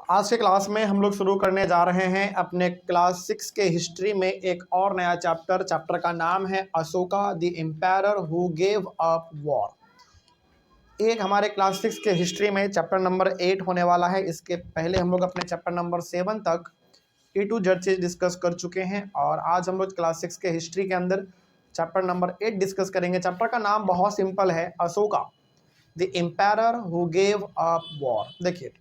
आज के क्लास में हम लोग शुरू करने जा रहे हैं अपने क्लास 6 के हिस्ट्री में एक और नया चैप्टर का नाम है Ashoka the empire who gave up war. एक हमारे क्लास 6 के हिस्ट्री में चैप्टर नंबर 8 होने वाला है। इसके पहले हम लोग अपने चैप्टर नंबर 7 तक ए टू जेड चीज डिस्कस कर चुके हैं और आज हम लोग क्लास 6 के हिस्ट्री के अंदर चैप्टर नंबर 8 डिस्कस करेंगे। चैप्टर का नाम बहुत सिंपल है, Ashoka the empire who gave up war. देखिए,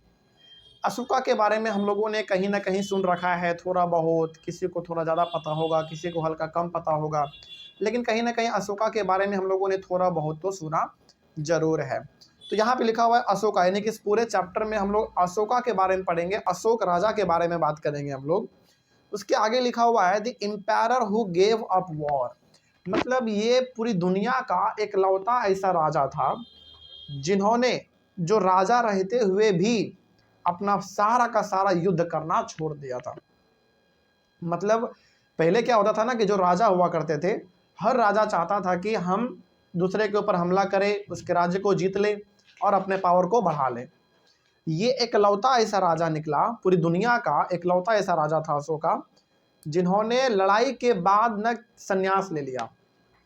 अशोका के बारे में हम लोगों ने कहीं ना कहीं सुन रखा है, थोड़ा बहुत, किसी को थोड़ा ज़्यादा पता होगा, किसी को हल्का कम पता होगा, लेकिन कहीं ना कहीं अशोका के बारे में हम लोगों ने थोड़ा बहुत तो सुना जरूर है। तो यहाँ पे लिखा हुआ है अशोका, यानी कि इस पूरे चैप्टर में हम लोग अशोका के बारे में पढ़ेंगे, अशोक राजा के बारे में बात करेंगे हम लोग। उसके आगे लिखा हुआ है the empire who gave up war, मतलब ये पूरी दुनिया का एक लौता ऐसा राजा था जिन्होंने, जो राजा रहते हुए भी अपना सारा का सारा युद्ध करना छोड़ दिया था। मतलब पहले क्या होता था ना कि जो राजा हुआ करते थे, हर राजा चाहता था कि हम दूसरे के ऊपर हमला करें, उसके राज्य को जीत ले और अपने पावर को बढ़ा ले। ये एकलौता ऐसा राजा निकला, पूरी दुनिया का एकलौता ऐसा राजा था अशोका, जिन्होंने लड़ाई के बाद न संन्यास ले लिया।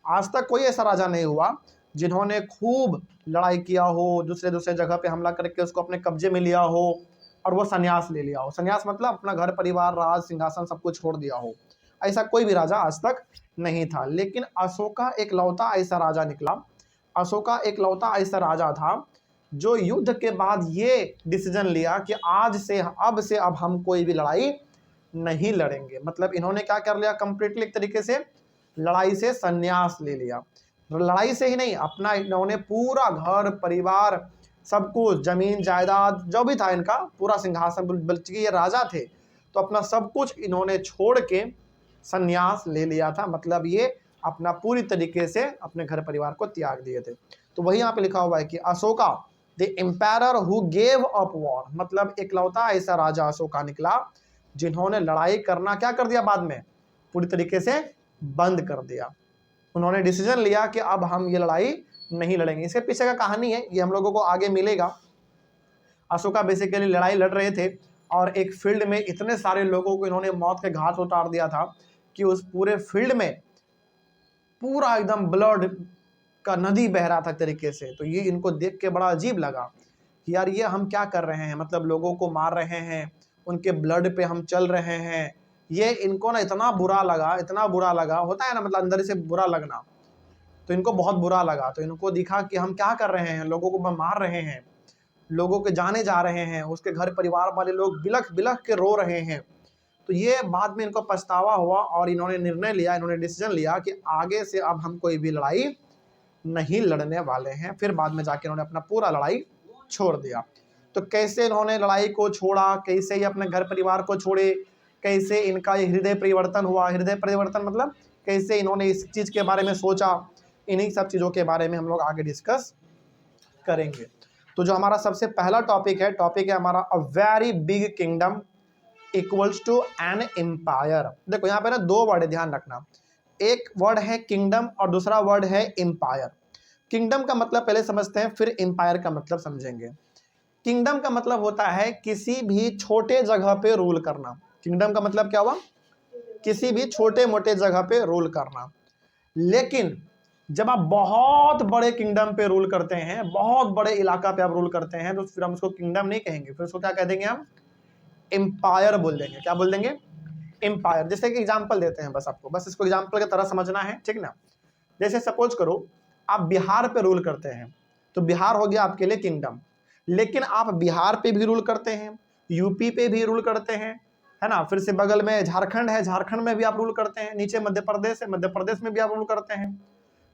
आज तक कोई ऐसा राजा नहीं हुआ जिन्होंने खूब लड़ाई किया हो, दूसरे दूसरे जगह पे हमला करके उसको अपने कब्जे में लिया हो और वो संन्यास ले लिया हो। संन्यास मतलब अपना घर परिवार, राज सिंहासन सब कुछ छोड़ दिया हो। ऐसा कोई भी राजा आज तक नहीं था, लेकिन अशोका एक लौता ऐसा राजा निकला। अशोका एक लौता ऐसा राजा था जो युद्ध के बाद ये डिसीजन लिया कि आज से अब हम कोई भी लड़ाई नहीं लड़ेंगे। मतलब इन्होंने क्या कर लिया, कंप्लीटली एक तरीके से लड़ाई से संन्यास ले लिया। लड़ाई से ही नहीं, अपना इन्होंने पूरा घर परिवार सब कुछ, जमीन जायदाद जो भी था इनका, पूरा सिंहासन, बल्कि ये राजा थे तो अपना सब कुछ इन्होंने छोड़ के संन्यास ले लिया था। मतलब ये अपना पूरी तरीके से अपने घर परिवार को त्याग दिए थे। तो वही यहाँ पे लिखा हुआ है कि Ashoka the empire who gave up war, मतलब एकलौता ऐसा राजा अशोका निकला जिन्होंने लड़ाई करना क्या कर दिया, बाद में पूरी तरीके से बंद कर दिया। उन्होंने डिसीजन लिया कि अब हम ये लड़ाई नहीं लड़ेंगे। इसके पीछे का कहानी है, ये हम लोगों को आगे मिलेगा। अशोका बेसिकली लड़ाई लड़ रहे थे और एक फील्ड में इतने सारे लोगों को इन्होंने मौत के घाट उतार दिया था कि उस पूरे फील्ड में पूरा एकदम ब्लड का नदी बह रहा था तरीके से। तो ये इनको देख के बड़ा अजीब लगा कि यार ये हम क्या कर रहे हैं, मतलब लोगों को मार रहे हैं, उनके ब्लड पे हम चल रहे हैं। ये इनको ना इतना बुरा लगा, इतना बुरा लगा, होता है ना मतलब अंदर से बुरा लगना, तो इनको बहुत बुरा लगा। तो इनको दिखा कि हम क्या कर रहे हैं, लोगों को मार रहे हैं, लोगों के जाने जा रहे हैं, उसके घर परिवार वाले लोग बिलख बिलख के रो रहे हैं। तो ये बाद में इनको पछतावा हुआ और इन्होंने निर्णय लिया, इन्होंने डिसीजन लिया कि आगे से अब हम कोई भी लड़ाई नहीं लड़ने वाले हैं। फिर बाद में जाके इन्होंने अपना पूरा लड़ाई छोड़ दिया। तो कैसे इन्होंने लड़ाई को छोड़ा, कैसे ये अपने घर परिवार को छोड़े, कैसे इनका ये हृदय परिवर्तन हुआ। हृदय परिवर्तन मतलब कैसे इन्होंने इस चीज़ के बारे में सोचा, इन्हीं सब चीज़ों के बारे में हम लोग आगे डिस्कस करेंगे। तो जो हमारा सबसे पहला टॉपिक है हमारा a very big kingdom equals to an empire. देखो यहाँ पे ना दो वर्ड है, ध्यान रखना। एक वर्ड है किंगडम और दूसरा वर्ड है एम्पायर। किंगडम का मतलब पहले समझते हैं, फिर एम्पायर का मतलब समझेंगे। किंगडम का मतलब होता है किसी भी छोटे जगह पे रूल करना। किंगडम का मतलब क्या हुआ, किसी भी छोटे मोटे जगह पे रूल करना। लेकिन जब आप बहुत बड़े किंगडम पे रूल करते हैं, बहुत बड़े इलाका पे आप रूल करते हैं, तो फिर हम उसको किंगडम नहीं कहेंगे, फिर उसको क्या कह देंगे, हम एम्पायर बोल देंगे। क्या बोल देंगे, एम्पायर। जैसे कि एग्जांपल देते हैं, बस आपको बस इसको एग्जांपल की तरह समझना है, ठीक ना। जैसे सपोज करो आप बिहार पे रूल करते हैं, तो बिहार हो गया आपके लिए किंगडम। लेकिन आप बिहार पे भी रूल करते हैं, यूपी पे भी रूल करते हैं, है ना। फिर से बगल में झारखंड है, झारखंड में भी आप रूल करते हैं, नीचे मध्य प्रदेश है, मध्य प्रदेश में भी आप रूल करते हैं।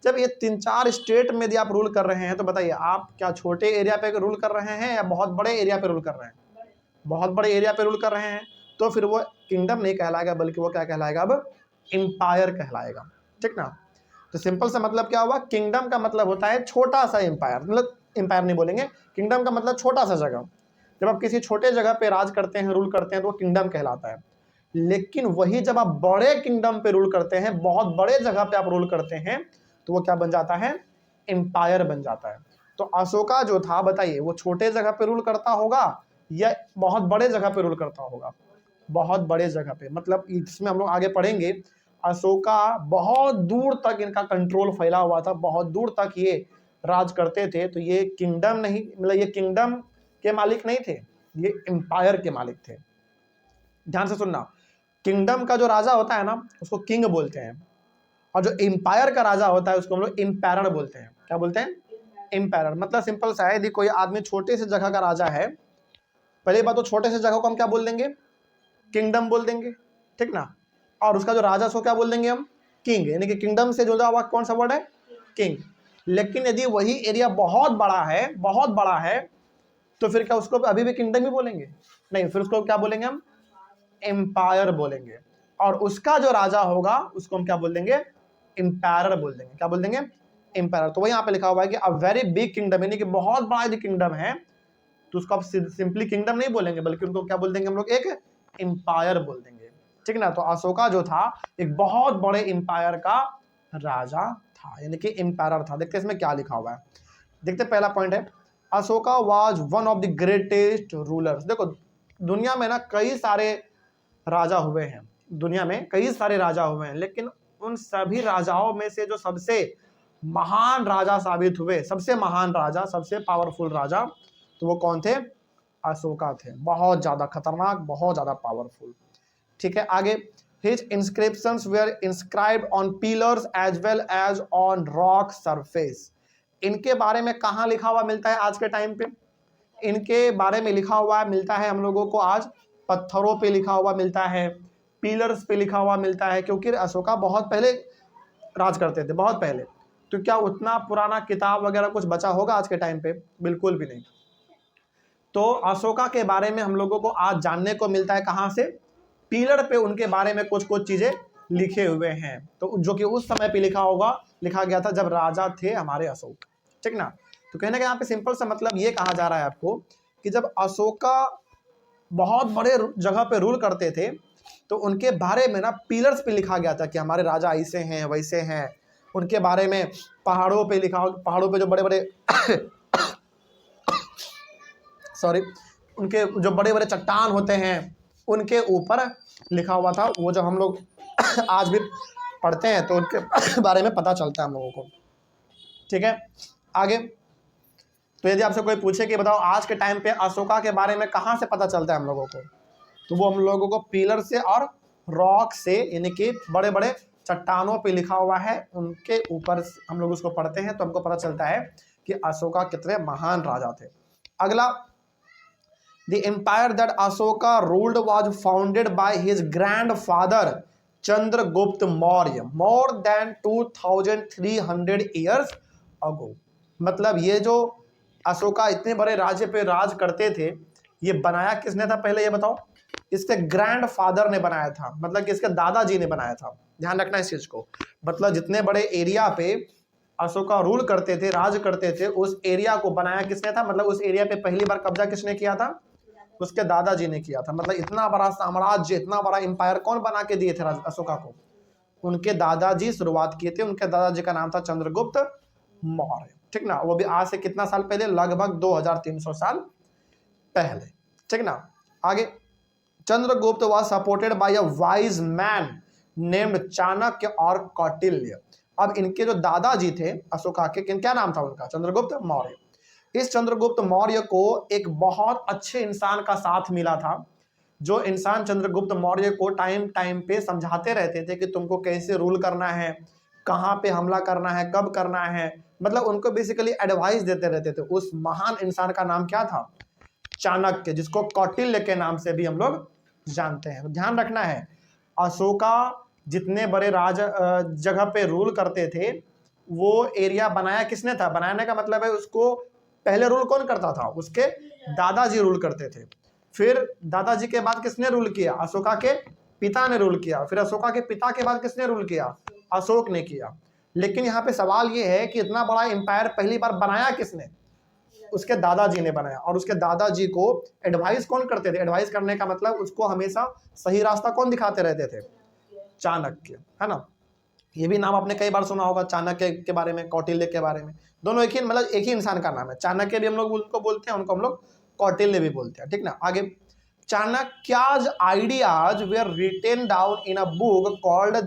जब ये 3-4 स्टेट में यदि आप रूल कर रहे हैं, तो बताइए आप क्या छोटे एरिया पे रूल कर रहे हैं या बहुत बड़े एरिया पे रूल कर रहे हैं। बहुत बड़े एरिया पे रूल कर रहे हैं, तो फिर वो किंगडम नहीं कहलाएगा, बल्कि वो क्या कहलाएगा, अब एम्पायर कहलाएगा, ठीक ना। तो सिंपल सा मतलब क्या हुआ, किंगडम का मतलब होता है छोटा सा एम्पायर, मतलब एम्पायर नहीं बोलेंगे, किंगडम का मतलब छोटा सा जगह। जब आप किसी छोटे जगह पे राज करते हैं, रूल करते हैं, तो वो किंगडम कहलाता है। लेकिन वही जब आप बड़े किंगडम पे रूल करते हैं, बहुत बड़े जगह पे आप रूल करते हैं, तो वो क्या बन जाता है, एम्पायर बन जाता है। तो अशोका जो था, बताइए वो छोटे जगह पे रूल करता होगा या बहुत बड़े जगह पे रूल करता होगा, बहुत बड़े जगह पे, मतलब इसमें हम लोग आगे पढ़ेंगे। अशोका बहुत दूर तक इनका कंट्रोल फैला हुआ था, बहुत दूर तक ये राज करते थे। तो ये किंगडम नहीं, मतलब ये किंगडम के मालिक नहीं थे, ये एम्पायर के मालिक थे। ध्यान से सुनना, किंगडम का जो राजा होता है ना उसको किंग बोलते हैं, और जो एम्पायर का राजा होता है उसको हम लोग एम्पायरर बोलते हैं। क्या बोलते हैं? एम्पायरर। मतलब सिंपल सा है, यदि कोई आदमी छोटे से जगह का राजा है, पहली बात तो छोटे से जगह को हम क्या बोल देंगे? किंगडम बोल देंगे, ठीक ना। और उसका जो राजा सो क्या बोल देंगे हम? किंग, यानी कि किंगडम से जुड़ा हुआ कौन सा वर्ड है? किंग। लेकिन यदि वही एरिया बहुत बड़ा है, बहुत बड़ा है, तो फिर क्या उसको अभी भी किंगडम ही बोलेंगे? नहीं, फिर उसको क्या बोलेंगे हम? एम्पायर बोलेंगे। और उसका जो राजा होगा उसको हम क्या बोल देंगे? एम्पायरर बोल देंगे। क्या बोल देंगे? एम्पायर। तो वही यहाँ पे लिखा हुआ है कि अ वेरी बिग किंगडम, यानी कि बहुत बड़ा यदि किंगडम है तो उसको आप सिंपली किंगडम नहीं बोलेंगे, बल्कि उनको क्या बोल देंगे हम लोग? एक एम्पायर बोल देंगे, ठीक ना। तो अशोका जो था एक बहुत बड़े एम्पायर का राजा था, यानी कि एम्पायर था। देखते इसमें क्या लिखा हुआ है, देखते। पहला पॉइंट है, Ashoka was one of the greatest rulers. देखो दुनिया में ना कई सारे राजा हुए हैं, दुनिया में कई सारे राजा हुए हैं, लेकिन उन सभी राजाओं में से जो सबसे महान राजा साबित हुए, सबसे महान राजा, सबसे पावरफुल राजा, तो वो कौन थे? अशोका थे। बहुत ज्यादा खतरनाक, बहुत ज्यादा पावरफुल, ठीक है। आगे, his inscriptions were inscribed on pillars as well as on rock surface. इनके बारे में कहाँ लिखा हुआ मिलता है आज के टाइम पे? इनके बारे में लिखा हुआ मिलता है हम लोगों को आज पत्थरों पे लिखा हुआ मिलता है, पिलर्स पे लिखा हुआ मिलता है, क्योंकि अशोका बहुत पहले राज करते थे, बहुत पहले। तो क्या उतना पुराना किताब वगैरह कुछ बचा होगा आज के टाइम पे? बिल्कुल भी नहीं। तो अशोका के बारे में हम लोगों को आज जानने को मिलता है कहाँ से? पिलर पे उनके बारे में कुछ कुछ चीजें लिखे हुए हैं, तो जो कि उस समय पे लिखा गया था जब राजा थे हमारे अशोक, ठीक ना। तो कहने का यहाँ पे सिंपल सा मतलब ये कहा जा रहा है आपको कि जब अशोका बहुत बड़े जगह पे रूल करते थे तो उनके बारे में ना पिलर्स पे लिखा गया था कि हमारे राजा ऐसे हैं वैसे हैं। उनके बारे में पहाड़ों पे लिखा, पहाड़ों पे जो बड़े बड़े सॉरी, उनके जो बड़े बड़े चट्टान होते हैं उनके ऊपर लिखा हुआ था। वो जब हम लोग आज भी पढ़ते हैं तो उनके बारे में पता चलता है हम लोगों को, ठीक है। आगे, तो यदि आपसे कोई पूछे कि बताओ आज के टाइम पे अशोका के बारे में कहाँ से पता चलता है हम लोगों को, तो वो हम लोगों को पिलर से और रॉक से, यानी कि बड़े बड़े चट्टानों पे लिखा हुआ है, उनके ऊपर हम लोग उसको पढ़ते हैं तो हमको पता चलता है कि अशोका कितने महान राजा थे। अगला, the empire that Ashoka ruled was founded by his grandfather Chandragupta Maurya more than 2300 years ago. मतलब ये जो अशोका इतने बड़े राज्य पे राज करते थे, ये बनाया किसने था पहले ये बताओ? इसके ग्रैंडफादर ने बनाया था, मतलब कि इसके दादाजी ने बनाया था। ध्यान रखना इस चीज को, मतलब जितने बड़े एरिया पे अशोका रूल करते थे, राज करते थे, उस एरिया को बनाया किसने था? मतलब उस एरिया पे पहली बार कब्जा किसने किया था? उसके दादाजी ने किया था। मतलब इतना बड़ा साम्राज्य, इतना बड़ा एम्पायर कौन बना के दिए थे अशोका को? उनके दादाजी शुरुआत किए थे। उनके दादाजी का नाम था चंद्रगुप्त मौर्य, ठीक ना। वो भी आज से कितना साल पहले? लगभग 2300 साल पहले, ठीक ना। आगे, Chandragupta was supported by a wise man named Chanakya और कौटिल्य। अब इनके जो दादाजी थे अशोका के, क्या नाम था उनका? चंद्रगुप्त मौर्य। इस चंद्रगुप्त मौर्य को एक बहुत अच्छे इंसान का साथ मिला था, जो इंसान चंद्रगुप्त मौर्य को टाइम टाइम पे समझाते रहते थे कि तुमको कैसे रूल करना है, कहाँ पे हमला करना है, कब करना है, मतलब उनको बेसिकली एडवाइस देते रहते थे। उस महान इंसान का नाम क्या था? चाणक्य, जिसको कौटिल्य के नाम से भी हम लोग जानते हैं। तो ध्यान रखना है, अशोका जितने बड़े जगह पे रूल करते थे, वो एरिया बनाया किसने था? बनाने का मतलब है उसको पहले रूल कौन करता था? उसके दादाजी रूल करते थे। फिर दादाजी के बाद किसने रूल किया? अशोका के पिता ने रूल किया। फिर अशोका के पिता के बाद किसने रूल किया? अशोक ने किया। लेकिन यहाँ पे सवाल ये है कि इतना बड़ा एम्पायर पहली बार बनाया किसने? उसके दादाजी ने बनाया। और उसके दादाजी को एडवाइस कौन करते थे? एडवाइस करने का मतलब उसको हमेशा सही रास्ता कौन दिखाते रहते थे? चाणक्य, है ना। ये भी नाम आपने कई बार सुना होगा, चाणक्य के बारे में, कौटिल्य के बारे में। दोनों एक ही, मतलब एक ही इंसान का नाम है। चाणक्य भी हम लोग उनको बोलते हैं, उनको हम लोग कौटिल्य भी बोलते हैं, ठीक ना। आगे, Chanakya's ideas were written down in a book called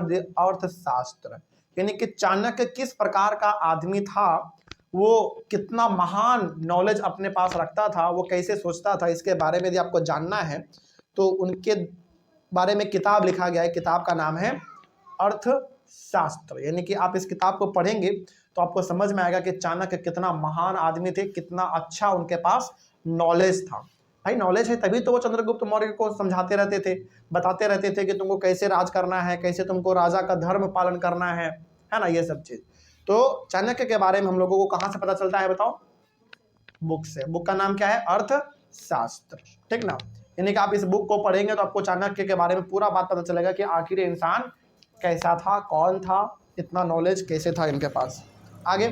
the Arthashastra. यानी कि चाणक्य किस प्रकार का आदमी था, वो कितना महान नॉलेज अपने पास रखता था, वो कैसे सोचता था, इसके बारे में यदि आपको जानना है तो उनके बारे में किताब लिखा गया है। किताब का नाम है अर्थशास्त्र। यानी कि आप इस किताब को पढ़ेंगे तो आपको समझ में आएगा कि चाणक्य कितना महान आदमी थे, कितना अच्छा उनके पास नॉलेज था। भाई नॉलेज है तभी तो वो चंद्रगुप्त मौर्य को समझाते रहते थे, बताते रहते थे कि तुमको कैसे राज करना है, कैसे तुमको राजा का धर्म पालन करना है ना, ये सब चीज। तो चाणक्य के बारे में हम लोगों को कहां से पता चलता है बताओ? बुक से। बुक का नाम क्या है? अर्थशास्त्र, ठीक ना। यानी कि आप इस बुक को पढ़ेंगे तो आपको चाणक्य के बारे में पूरा बात पता चलेगा कि आखिर इंसान कैसा था, कौन था, इतना नॉलेज कैसे था इनके पास। आगे,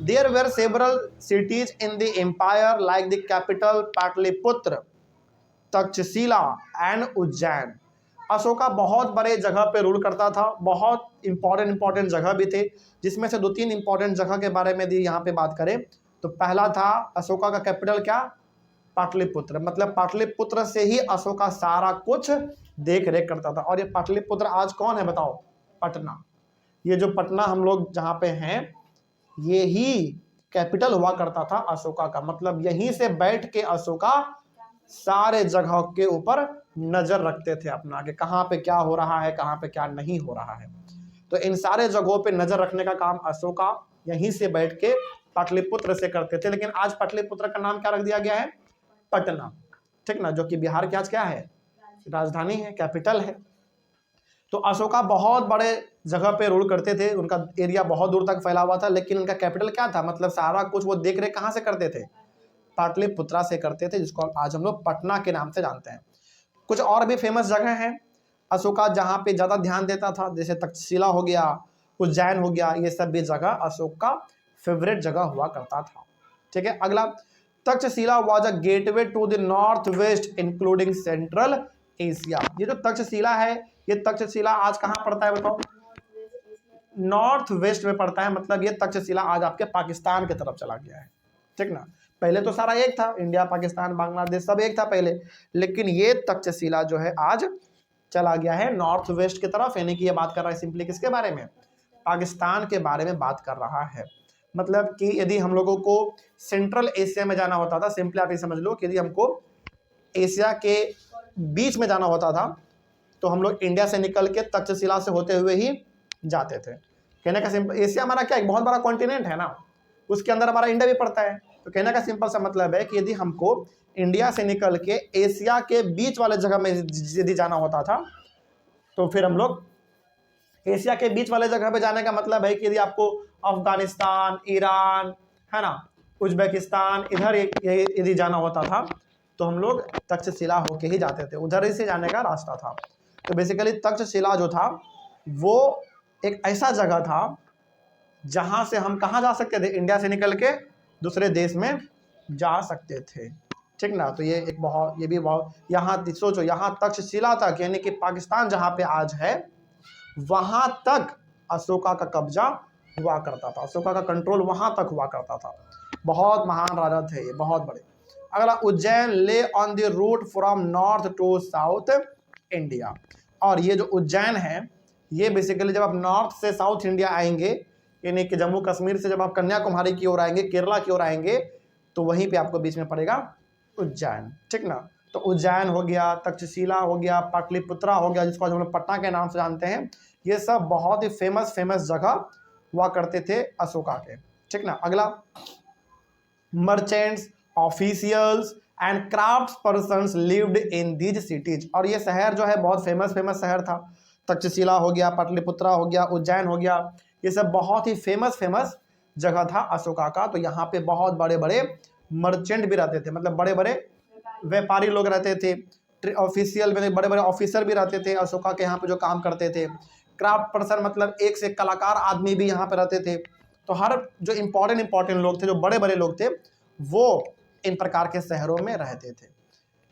there were several cities in the empire like the capital Pataliputra, Takshashila and Ujjain. Ashoka बहुत बड़े जगह पे रूल करता था, बहुत इंपॉर्टेंट जगह भी थे, जिसमें से 2-3 इंपॉर्टेंट जगह के बारे में यहाँ पे बात करें तो पहला था अशोका का कैपिटल क्या? पाटलिपुत्र। मतलब पाटलिपुत्र से ही अशोका सारा कुछ देख रेख करता था। और ये पाटलिपुत्र आज कौन है बताओ? पटना। ये जो पटना हम लोग जहाँ पे हैं, ये ही कैपिटल हुआ करता था अशोका का। मतलब यहीं से बैठ के अशोका सारे जगह के ऊपर नजर रखते थे अपना, कि कहाँ पे क्या हो रहा है, कहाँ पे क्या नहीं हो रहा है। तो इन सारे जगहों पे नजर रखने का काम अशोका यहीं से बैठ के पाटलिपुत्र से करते थे। लेकिन आज पाटलिपुत्र का नाम क्या रख दिया गया है? पटना, ठीक ना, जो कि बिहार की आज क्या है? राजधानी है, कैपिटल है। तो अशोका बहुत बड़े जगह पे रूल करते थे, उनका एरिया बहुत दूर तक फैला हुआ था, लेकिन उनका कैपिटल क्या था? मतलब सारा कुछ वो देख रेख कहाँ से करते थे? पाटलिपुत्रा से करते थे, जिसको आज हम लोग पटना के नाम से जानते हैं। कुछ और भी फेमस जगह हैं अशोका जहाँ पे ज़्यादा ध्यान देता था, जैसे तक्षशिला हो गया, उज्जैन हो गया, ये सब भी जगह अशोक का फेवरेट जगह हुआ करता था, ठीक है। अगला, Takshashila was a gateway to the north west including central Asia. ये जो तक्षशिला है, ये तक्षशिला आज कहाँ पड़ता है बताओ? नॉर्थ वेस्ट में पड़ता है। मतलब ये तक्षशिला आज आपके पाकिस्तान की तरफ चला गया है, ठीक ना। पहले तो सारा एक था, इंडिया, पाकिस्तान, बांग्लादेश सब एक था पहले, लेकिन ये तक्षशिला जो है आज चला गया है नॉर्थ वेस्ट की तरफ। यानी कि ये बात कर रहा है सिंपली किसके बारे में? पाकिस्तान के बारे में बात कर रहा है। मतलब कि यदि हम लोगों को सेंट्रल एशिया में जाना होता था, सिंपली आप ये समझ लो कि यदि हमको एशिया के बीच में जाना होता था तो हम लोग इंडिया से निकल के तक्षशिला से होते हुए ही जाते थे। कहने का सिंपल, एशिया हमारा क्या एक बहुत बड़ा कॉन्टिनेंट है ना, उसके अंदर हमारा इंडिया भी पड़ता है। तो कहने का सिंपल सा मतलब है कि यदि हमको इंडिया से निकल के एशिया के बीच वाले जगह में यदि जाना होता था तो फिर हम लोग एशिया के बीच वाले जगह पे जाने का मतलब है कि यदि आपको अफगानिस्तान, ईरान, है ना, उज्बेकिस्तान, इधर यदि जाना होता था तो हम लोग तक्षशिला होके ही जाते थे, उधर ही से जाने का रास्ता था। तो बेसिकली तक्षशिला जो था वो एक ऐसा जगह था जहां से हम कहाँ जा सकते थे? इंडिया से निकल के दूसरे देश में जा सकते थे, ठीक ना। तो ये एक बहुत, ये भी बहुत, यहाँ सोचो, यहाँ तक्षशिला तक, यानी कि पाकिस्तान जहाँ पे आज है वहां तक अशोका का कब्जा हुआ करता था, अशोका का कंट्रोल वहां तक हुआ करता था। बहुत महान राजा थे ये, बहुत बड़े। अगला, Ujjain lay on the route from north to south India. और ये जो उज्जैन है, ये बेसिकली जब आप नॉर्थ से साउथ इंडिया आएंगे, यानी कि जम्मू कश्मीर से जब आप कन्याकुमारी की ओर आएंगे, केरला की ओर आएंगे, तो वहीं पे आपको बीच में पड़ेगा उज्जैन, ठीक ना। तो उज्जैन हो गया, तक्षशिला हो गया, पाटलिपुत्रा हो गया, जिसको आज हम लोग पटना के नाम से जानते हैं, ये सब बहुत ही फेमस जगह हुआ करते थे अशोका के, ठीक ना। अगला, merchants, officials and craft persons lived in these cities. और ये शहर जो है बहुत फेमस शहर था। तक्षशिला हो गया, पाटलिपुत्रा हो गया, उज्जैन हो गया, ये सब बहुत ही फेमस जगह था अशोका का। तो यहाँ पे बहुत बड़े बड़े मर्चेंट भी रहते थे, मतलब बड़े बड़े व्यापारी लोग रहते थे। ऑफिशियल में बड़े बड़े ऑफिसर भी रहते थे अशोका के यहाँ पे जो काम करते थे। क्राफ्ट पर्सन मतलब एक से कलाकार आदमी भी यहाँ पे रहते थे। तो हर जो इम्पोर्टेंट लोग थे, जो बड़े बड़े लोग थे, वो इन प्रकार के शहरों में रहते थे।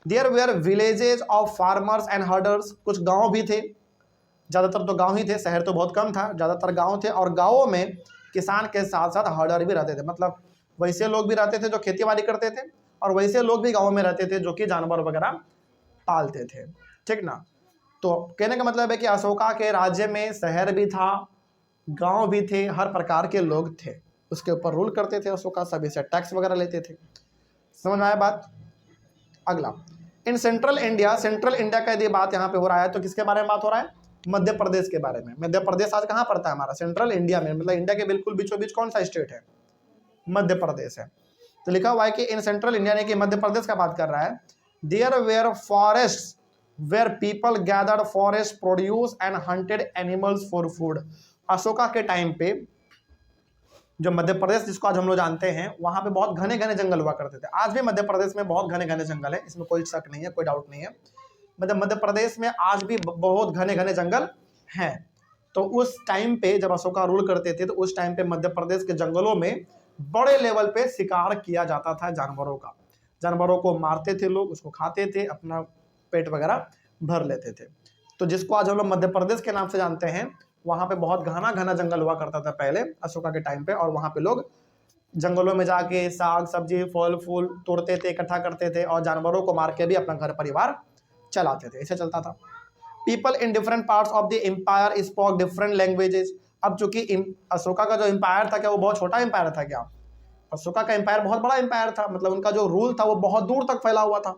There were villages of farmers and herders. कुछ गांव भी थे, ज़्यादातर तो गांव ही थे, शहर तो बहुत कम था, ज़्यादातर गांव थे। और गांवों में किसान के साथ साथ हर्डर भी रहते थे, मतलब वैसे लोग भी रहते थे जो खेती बाड़ी करते थे, और वैसे लोग भी गाँव में रहते थे जो कि जानवर वगैरह पालते थे, ठीक ना। तो कहने का मतलब है कि अशोका के राज्य में शहर भी था, गांव भी थे, हर प्रकार के लोग थे, उसके ऊपर रूल करते थे अशोका, सभी से टैक्स वगैरह लेते थे। समझ में आया बात। अगला, in central India, central India का यदि बात यहाँ पे हो रहा है तो किसके बारे में बात हो रहा है? मध्य प्रदेश के बारे में। मध्य प्रदेश आज कहाँ पड़ता है हमारा? सेंट्रल इंडिया में, मतलब इंडिया के बिल्कुल बीचों बीच कौन सा स्टेट है? मध्य प्रदेश है। तो लिखा हुआ है कि इन सेंट्रल इंडिया ने कि मध्य प्रदेश का बात कर रहा है। There were forest where people gathered forest produce and hunted animals for food. Ashoka के टाइम पे जो मध्य प्रदेश जिसको आज हम लोग जानते हैं, वहां पे बहुत घने घने जंगल हुआ करते थे। आज भी मध्य प्रदेश में बहुत घने घने जंगल है, इसमें कोई शक नहीं है, कोई डाउट नहीं है। मतलब मध्य प्रदेश में आज भी बहुत घने घने जंगल हैं। तो उस टाइम पे जब अशोका रूल करते थे तो उस टाइम पे मध्य प्रदेश के जंगलों में बड़े लेवल पे शिकार किया जाता था जानवरों का। जानवरों को मारते थे लोग, उसको खाते थे, अपना पेट वगैरह भर लेते थे। तो जिसको आज हम लोग मध्य प्रदेश के नाम से जानते हैं, वहां पे बहुत घना घना जंगल हुआ करता था पहले अशोका के टाइम पे, और वहां पे लोग जंगलों में जाके साग सब्जी फल फूल तोड़ते थे, इकट्ठा करते थे, और जानवरों को मार के भी अपना घर परिवार चलाते थे। ऐसे चलता था। People in different parts of the empire spoke different languages. अब चूंकि अशोका का जो एम्पायर था, क्या वो बहुत छोटा एम्पायर था? क्या अशोका का एम्पायर बहुत बड़ा एम्पायर था। मतलब उनका जो रूल था वो बहुत दूर तक फैला हुआ था।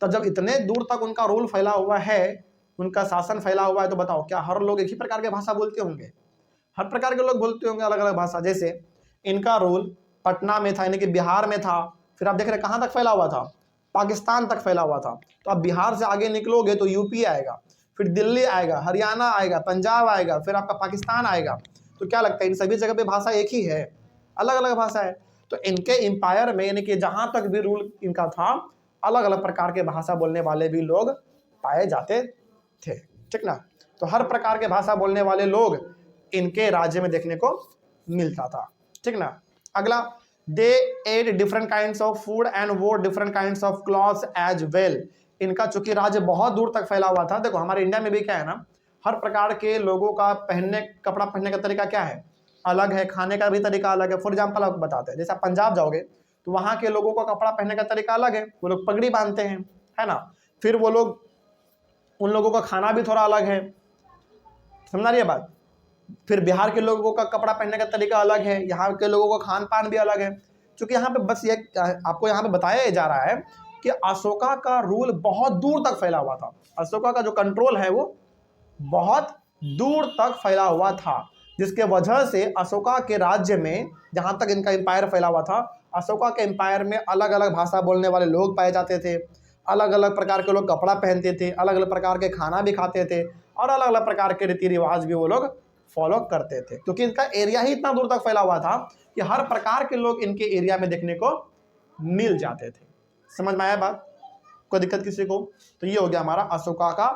तो जब इतने दूर तक उनका रूल फैला हुआ है, उनका शासन फैला हुआ है, तो बताओ क्या हर लोग एक ही प्रकार के भाषा बोलते होंगे? हर प्रकार के लोग बोलते होंगे अलग अलग भाषा। जैसे इनका रूल पटना में था, यानी कि बिहार में था, फिर आप देख रहे कहाँ तक फैला हुआ था? पाकिस्तान तक फैला हुआ था। तो अब बिहार से आगे निकलोगे तो यूपी आएगा, फिर दिल्ली आएगा, हरियाणा आएगा, पंजाब आएगा, फिर आपका पाकिस्तान आएगा। तो क्या लगता है इन सभी जगह पे भाषा एक ही है? अलग अलग भाषा है। तो इनके एम्पायर में, यानी कि जहां तक भी रूल इनका था, अलग अलग प्रकार के भाषा बोलने वाले भी लोग पाए जाते थे, ठीक ना। तो हर प्रकार के भाषा बोलने वाले लोग इनके राज्य में देखने को मिलता था, ठीक ना। अगला, they ate different kinds of food and wore different kinds of clothes as well. इनका चूंकि राज्य बहुत दूर तक फैला हुआ था, देखो हमारे इंडिया में भी क्या है ना, हर प्रकार के लोगों का कपड़ा पहनने का तरीका क्या है? अलग है, खाने का भी तरीका अलग है। फॉर एग्जाम्पल आपको बताते हैं, जैसे आप पंजाब जाओगे तो वहां के लोगों का कपड़ा पहनने का तरीका अलग है, वो लोग पगड़ी बांधते हैं, है ना। फिर वो लोग, उन लोगों का खाना भी थोड़ा अलग है, समझ रही है बात। फिर बिहार के लोगों का कपड़ा पहनने का तरीका अलग है, यहाँ के लोगों का खान पान भी अलग है। क्योंकि यहाँ पे बस ये आपको यहाँ पे बताया जा रहा है कि अशोका का रूल बहुत दूर तक फैला हुआ था। अशोका का जो कंट्रोल है वो बहुत दूर तक फैला हुआ था, जिसके वजह से अशोका के राज्य में, जहाँ तक इनका एम्पायर फैला हुआ था, अशोका के एम्पायर में अलग अलग भाषा बोलने वाले लोग पाए जाते थे, अलग अलग प्रकार के लोग कपड़ा पहनते थे, अलग अलग प्रकार के खाना भी खाते थे, और अलग अलग प्रकार के रीति रिवाज भी वो लोग फॉलो करते थे। क्योंकि इनका एरिया ही इतना दूर तक फैला हुआ था कि हर प्रकार के लोग इनके एरिया में देखने को मिल जाते थे। समझ में आया बात? कोई दिक्कत किसी को? तो ये हो गया हमारा अशोका का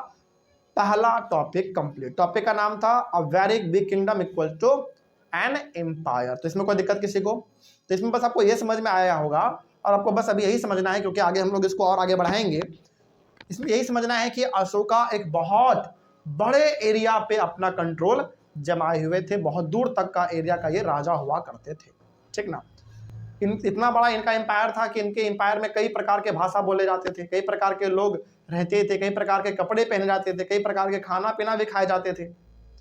पहला टॉपिक कंप्लीट। टॉपिक का नाम था a very big kingdom equal to an empire. तो इसमें कोई दिक्कत किसी को? तो इसमें बस आपको ये समझ में आया होगा, और आपको बस अभी यही समझना है, क्योंकि आगे हम लोग इसको और आगे बढ़ाएंगे। इसमें यही समझना है कि अशोका एक बहुत बड़े एरिया पे अपना कंट्रोल जमाए हुए थे, बहुत दूर तक का एरिया का ये राजा हुआ करते थे, ठीक ना। इतना बड़ा इनका एम्पायर था कि इनके एम्पायर में कई प्रकार के भाषा बोले जाते थे, कई प्रकार के लोग रहते थे, कई प्रकार के कपड़े पहने जाते थे, कई प्रकार के खाना पीना भी खाए जाते थे।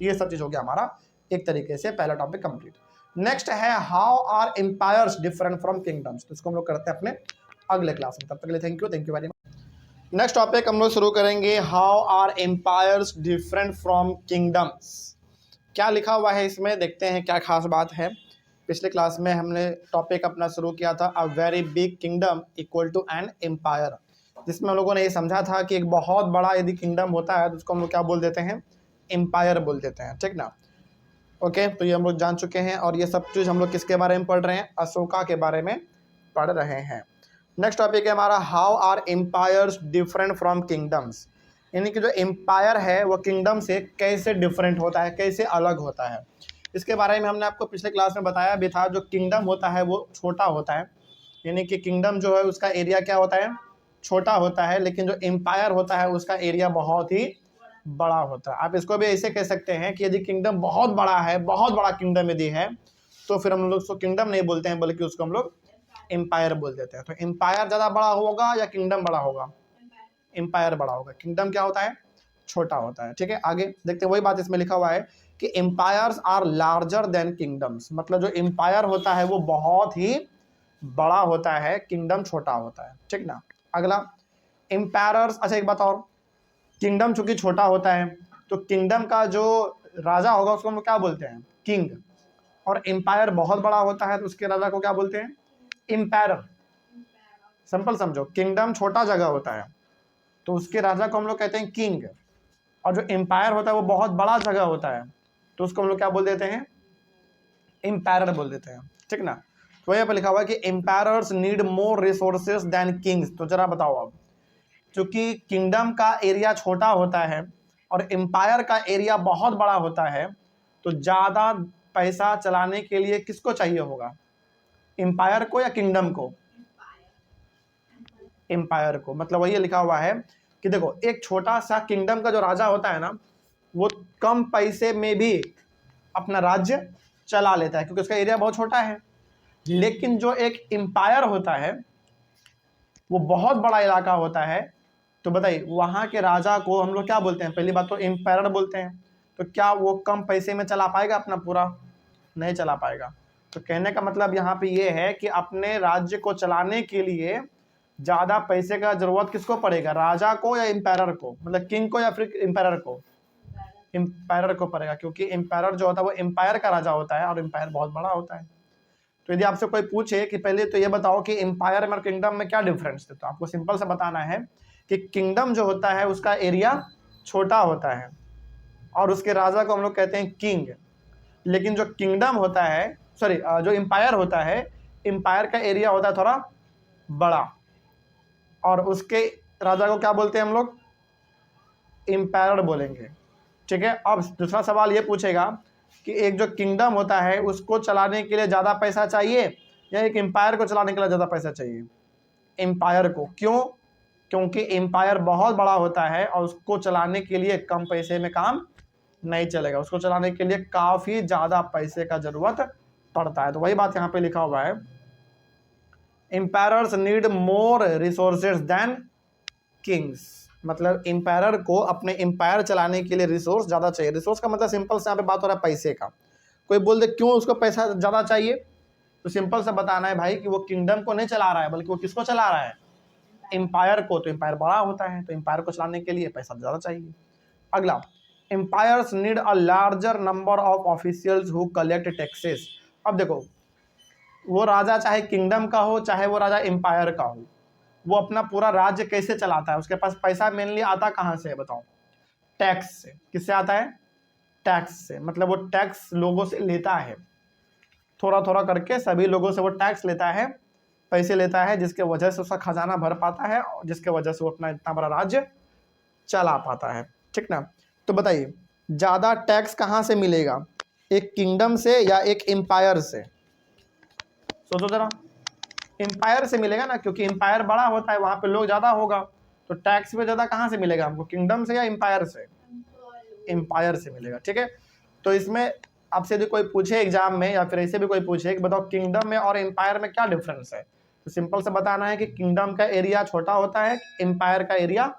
ये सब चीज हो गया हमारा एक तरीके से पहला टॉपिक कंप्लीट। नेक्स्ट है how are empires different from kingdoms. तो इसको हम लोग करते हैं अपने अगले क्लास में। तब तक के लिए thank you very much. Next topic हम लोग शुरू करेंगे, how are empires different from kingdoms. क्या लिखा हुआ है इसमें, देखते हैं क्या खास बात है। पिछले क्लास में हमने टॉपिक अपना शुरू किया था a very big kingdom equal to an empire, जिसमें हम लोगों ने ये समझा था कि एक बहुत बड़ा यदि किंगडम होता है तो उसको हम लोग क्या बोल देते हैं? एम्पायर बोल देते हैं, ठीक ना। ओके, तो ये हम लोग जान चुके हैं, और ये सब चीज़ हम लोग किसके बारे में पढ़ रहे हैं? अशोका के बारे में पढ़ रहे हैं। नेक्स्ट टॉपिक है हमारा how are empires different from kingdoms, यानी कि जो एम्पायर है वो किंगडम से कैसे डिफरेंट होता है, कैसे अलग होता है। इसके बारे में हमने आपको पिछले क्लास में बताया भी था। जो किंगडम होता है वो छोटा होता है, यानी कि किंगडम जो है उसका एरिया क्या होता है? छोटा होता है, लेकिन जो एम्पायर होता है उसका एरिया बहुत ही बड़ा होता है। आप इसको भी ऐसे कह सकते हैं कि यदि किंगडम बहुत बड़ा है, बहुत बड़ा किंगडम यदि है, तो फिर हम लोग उसको किंगडम नहीं बोलते हैं, बल्कि उसको हम लोग एम्पायर बोल देते हैं। तो एम्पायर ज़्यादा बड़ा होगा या किंगडम बड़ा होगा? एम्पायर बड़ा होगा। किंगडम क्या होता है? छोटा होता है। ठीक है, आगे देखते हैं। वही बात इसमें लिखा हुआ है कि empires are larger than kingdoms, मतलब जो एम्पायर होता है वो बहुत ही बड़ा होता है, किंगडम छोटा होता है। ठीक ना। अगला एम्पायर्स, अच्छा एक बात और, किंगडम चूंकि छोटा होता है तो किंगडम का जो राजा होगा उसको हम क्या बोलते हैं? किंग। और एम्पायर बहुत बड़ा होता है तो उसके राजा को क्या बोलते हैं? एम्पायरर। सिंपल समझो, किंगडम छोटा जगह होता है तो उसके राजा को हम लोग कहते हैं किंग, और जो एम्पायर होता है वो बहुत बड़ा जगह होता है तो उसको हम लोग क्या बोल देते हैं? एम्पायरर बोल देते हैं। ठीक ना। तो यहाँ पर लिखा हुआ है कि emperors need more resources than kings. तो जरा बताओ अब, क्योंकि किंगडम का एरिया छोटा होता है और एम्पायर का एरिया बहुत बड़ा होता है, तो ज़्यादा पैसा चलाने के लिए किसको चाहिए होगा? एम्पायर को या किंगडम को? एम्पायर को। मतलब वही लिखा हुआ है कि देखो, एक छोटा सा किंगडम का जो राजा होता है ना, वो कम पैसे में भी अपना राज्य चला लेता है क्योंकि उसका एरिया बहुत छोटा है। लेकिन जो एक एम्पायर होता है वो बहुत बड़ा इलाका होता है, तो बताइए वहां के राजा को हम लोग क्या बोलते हैं? पहली बात तो एम्पायर बोलते हैं। तो क्या वो कम पैसे में चला पाएगा अपना पूरा? नहीं चला पाएगा। तो कहने का मतलब यहाँ पे ये है कि अपने राज्य को चलाने के लिए ज्यादा पैसे का जरूरत किसको पड़ेगा? राजा को या एम्पायर को? मतलब किंग को या फिर एम्पायर को? एम्पायर को पड़ेगा, क्योंकि एम्पायर जो होता है वो एम्पायर का राजा होता है और एम्पायर बहुत बड़ा होता है। तो यदि आपसे कोई पूछे कि पहले तो ये बताओ कि एम्पायर में और किंगडम में क्या डिफरेंस है, तो आपको सिंपल से बताना है कि किंगडम जो होता है उसका एरिया छोटा होता है और उसके राजा को हम लोग कहते हैं किंग। लेकिन जो किंगडम होता है, सॉरी, जो एम्पायर होता है, एम्पायर का एरिया होता है थोड़ा बड़ा और उसके राजा को क्या बोलते हैं हम लोग? एम्पायर बोलेंगे। ठीक है। अब दूसरा सवाल ये पूछेगा कि एक जो किंगडम होता है उसको चलाने के लिए ज़्यादा पैसा चाहिए या एक एम्पायर को चलाने के लिए ज़्यादा पैसा चाहिए? एम्पायर को। क्यों? क्योंकि एम्पायर बहुत बड़ा होता है और उसको चलाने के लिए कम पैसे में काम नहीं चलेगा, उसको चलाने के लिए काफ़ी ज़्यादा पैसे का जरूरत पड़ता है। तो वही बात यहाँ पे लिखा हुआ है, empires need more resources than kings. मतलब एम्पायर को अपने एम्पायर चलाने के लिए रिसोर्स ज़्यादा चाहिए। रिसोर्स का मतलब सिंपल से यहाँ पे बात हो रहा है पैसे का। कोई बोल दे क्यों उसको पैसा ज़्यादा चाहिए, तो सिंपल से बताना है भाई कि वो किंगडम को नहीं चला रहा है बल्कि वो किसको चला रहा है? एम्पायर को। तो एम्पायर बड़ा होता है तो एम्पायर को चलाने के लिए पैसा ज़्यादा चाहिए। अगला, empires need a larger number of officials who collect taxes. अब देखो, वो राजा चाहे किंगडम का हो चाहे वो राजा एम्पायर का हो, वो अपना पूरा राज्य कैसे चलाता है? उसके पास पैसा मेनली आता कहाँ से है बताओ? टैक्स से। किससे आता है? टैक्स से। मतलब वो टैक्स लोगों से लेता है, थोड़ा थोड़ा करके सभी लोगों से वो टैक्स लेता है, पैसे लेता है, जिसके वजह से उसका खजाना भर पाता है और जिसके वजह से वो अपना इतना बड़ा राज्य चला पाता है। ठीक ना। तो बताइए ज़्यादा टैक्स कहाँ से मिलेगा, एक किंगडम से या एक एम्पायर से? सोचो जरा। एम्पायर से मिलेगा ना, क्योंकि एम्पायर बड़ा होता है, वहां पे लोग ज़्यादा होगा, तो टैक्स पे ज़्यादा कहाँ से मिलेगा हमको? किंगडम से या एम्पायर से? एम्पायर से मिलेगा। ठीक है। तो इसमें आपसे यदि कोई पूछे एग्जाम में या फिर ऐसे भी कोई पूछे कि बताओ किंगडम में और एम्पायर में क्या डिफरेंस है, तो सिंपल से बताना है कि किंगडम का एरिया छोटा होता है, एम्पायर का एरिया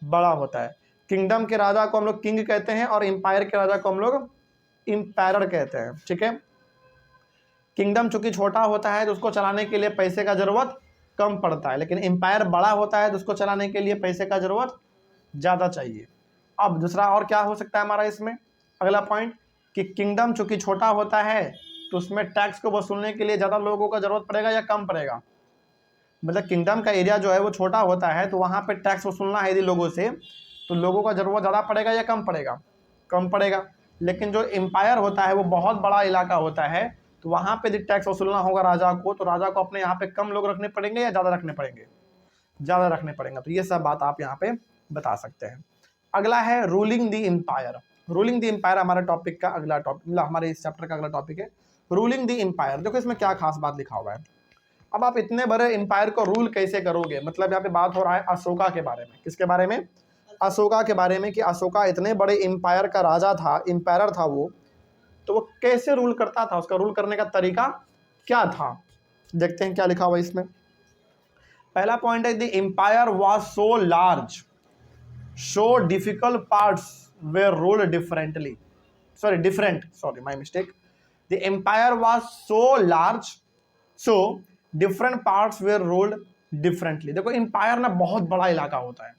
बड़ा होता है। किंगडम के राजा को हम लोग किंग कहते हैं और एम्पायर के राजा को हम लोग एम्पायर कहते हैं। ठीक है। किंगडम चूंकि छोटा होता है तो उसको चलाने के लिए पैसे का जरूरत कम पड़ता है, लेकिन एम्पायर बड़ा होता है तो उसको चलाने के लिए पैसे का जरूरत ज़्यादा चाहिए। अब दूसरा और क्या हो सकता है हमारा इसमें अगला पॉइंट, कि किंगडम चूंकि छोटा होता है तो उसमें टैक्स को वसूलने के लिए ज़्यादा लोगों का जरूरत पड़ेगा या कम पड़ेगा? मतलब किंगडम का एरिया जो है वो छोटा होता है तो वहाँ पे टैक्स वसूलना है यदि लोगों से, तो लोगों का जरूरत ज़्यादा पड़ेगा या कम पड़ेगा? कम पड़ेगा। लेकिन जो एम्पायर होता है वो बहुत बड़ा इलाका होता है, तो वहाँ पे यदि टैक्स वसूलना होगा राजा को, तो राजा को अपने यहाँ पे कम लोग रखने पड़ेंगे या ज़्यादा रखने पड़ेंगे? ज़्यादा रखने पड़ेंगे। तो ये सब बात आप यहाँ पे बता सकते हैं। अगला है ruling the empire. Ruling the empire हमारे टॉपिक का अगला टॉपिक, मतलब हमारे इस चैप्टर का अगला टॉपिक है रूलिंग द एम्पायर। देखो इसमें क्या खास बात लिखा हुआ है। अब आप इतने बड़े एम्पायर को रूल कैसे करोगे? मतलब यहाँ पे बात हो रहा है अशोका के बारे में। किसके बारे में? अशोका के बारे में, कि अशोका इतने बड़े एम्पायर का राजा था, एम्पायर था वो, तो वो कैसे रूल करता था, उसका रूल करने का तरीका क्या था? देखते हैं क्या लिखा हुआ इसमें। पहला पॉइंट है the empire was so large so difficult parts were ruled differently, sorry my mistake, the empire was so large so different parts were ruled differently। देखो एम्पायर ना बहुत बड़ा इलाका होता है,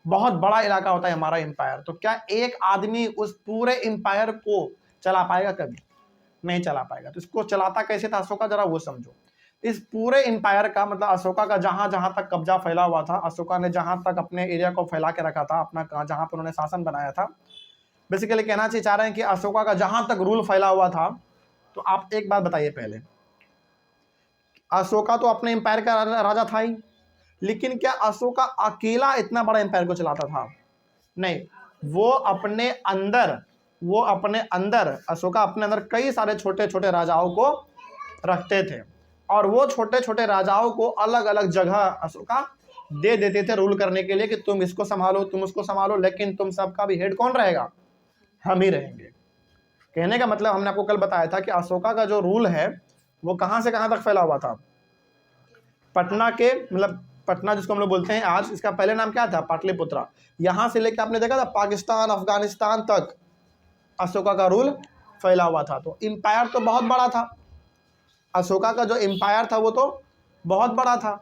बहुत बड़ा इलाका होता है हमारा एम्पायर। तो क्या एक आदमी उस पूरे एम्पायर को चला पाएगा? कभी नहीं चला पाएगा। तो इसको चलाता कैसे था अशोका, जरा वो समझो। इस पूरे एम्पायर का मतलब अशोका का जहां जहां तक कब्जा फैला हुआ था, अशोका ने जहां तक अपने एरिया को फैला के रखा था, अपना जहां पर उन्होंने शासन बनाया था, बेसिकली कहना चाह रहे हैं कि अशोका का जहां तक रूल फैला हुआ था। तो आप एक बात बताइए, पहले अशोका तो अपने एम्पायर का राजा था ही, लेकिन क्या अशोका अकेला इतना बड़ा एम्पायर को चलाता था? नहीं, वो अपने अंदर अशोका अपने अंदर कई सारे छोटे छोटे राजाओं को रखते थे, और वो छोटे छोटे राजाओं को अलग अलग जगह अशोका दे देते थे रूल करने के लिए कि तुम इसको संभालो, तुम उसको संभालो, लेकिन तुम सबका भी हेड कौन रहेगा? हम ही रहेंगे। कहने का मतलब हमने आपको कल बताया था कि अशोका का जो रूल है वो कहां से कहां तक फैला हुआ था। पटना के मतलब पटना जिसको हम लोग बोलते हैं आज, इसका पहले नाम क्या था? पाटलिपुत्रा। यहां से लेकर आपने देखा था पाकिस्तान अफगानिस्तान तक अशोका का रूल फैला हुआ था। तो एम्पायर तो बहुत बड़ा था, अशोका का जो एम्पायर था वो तो बहुत बड़ा था।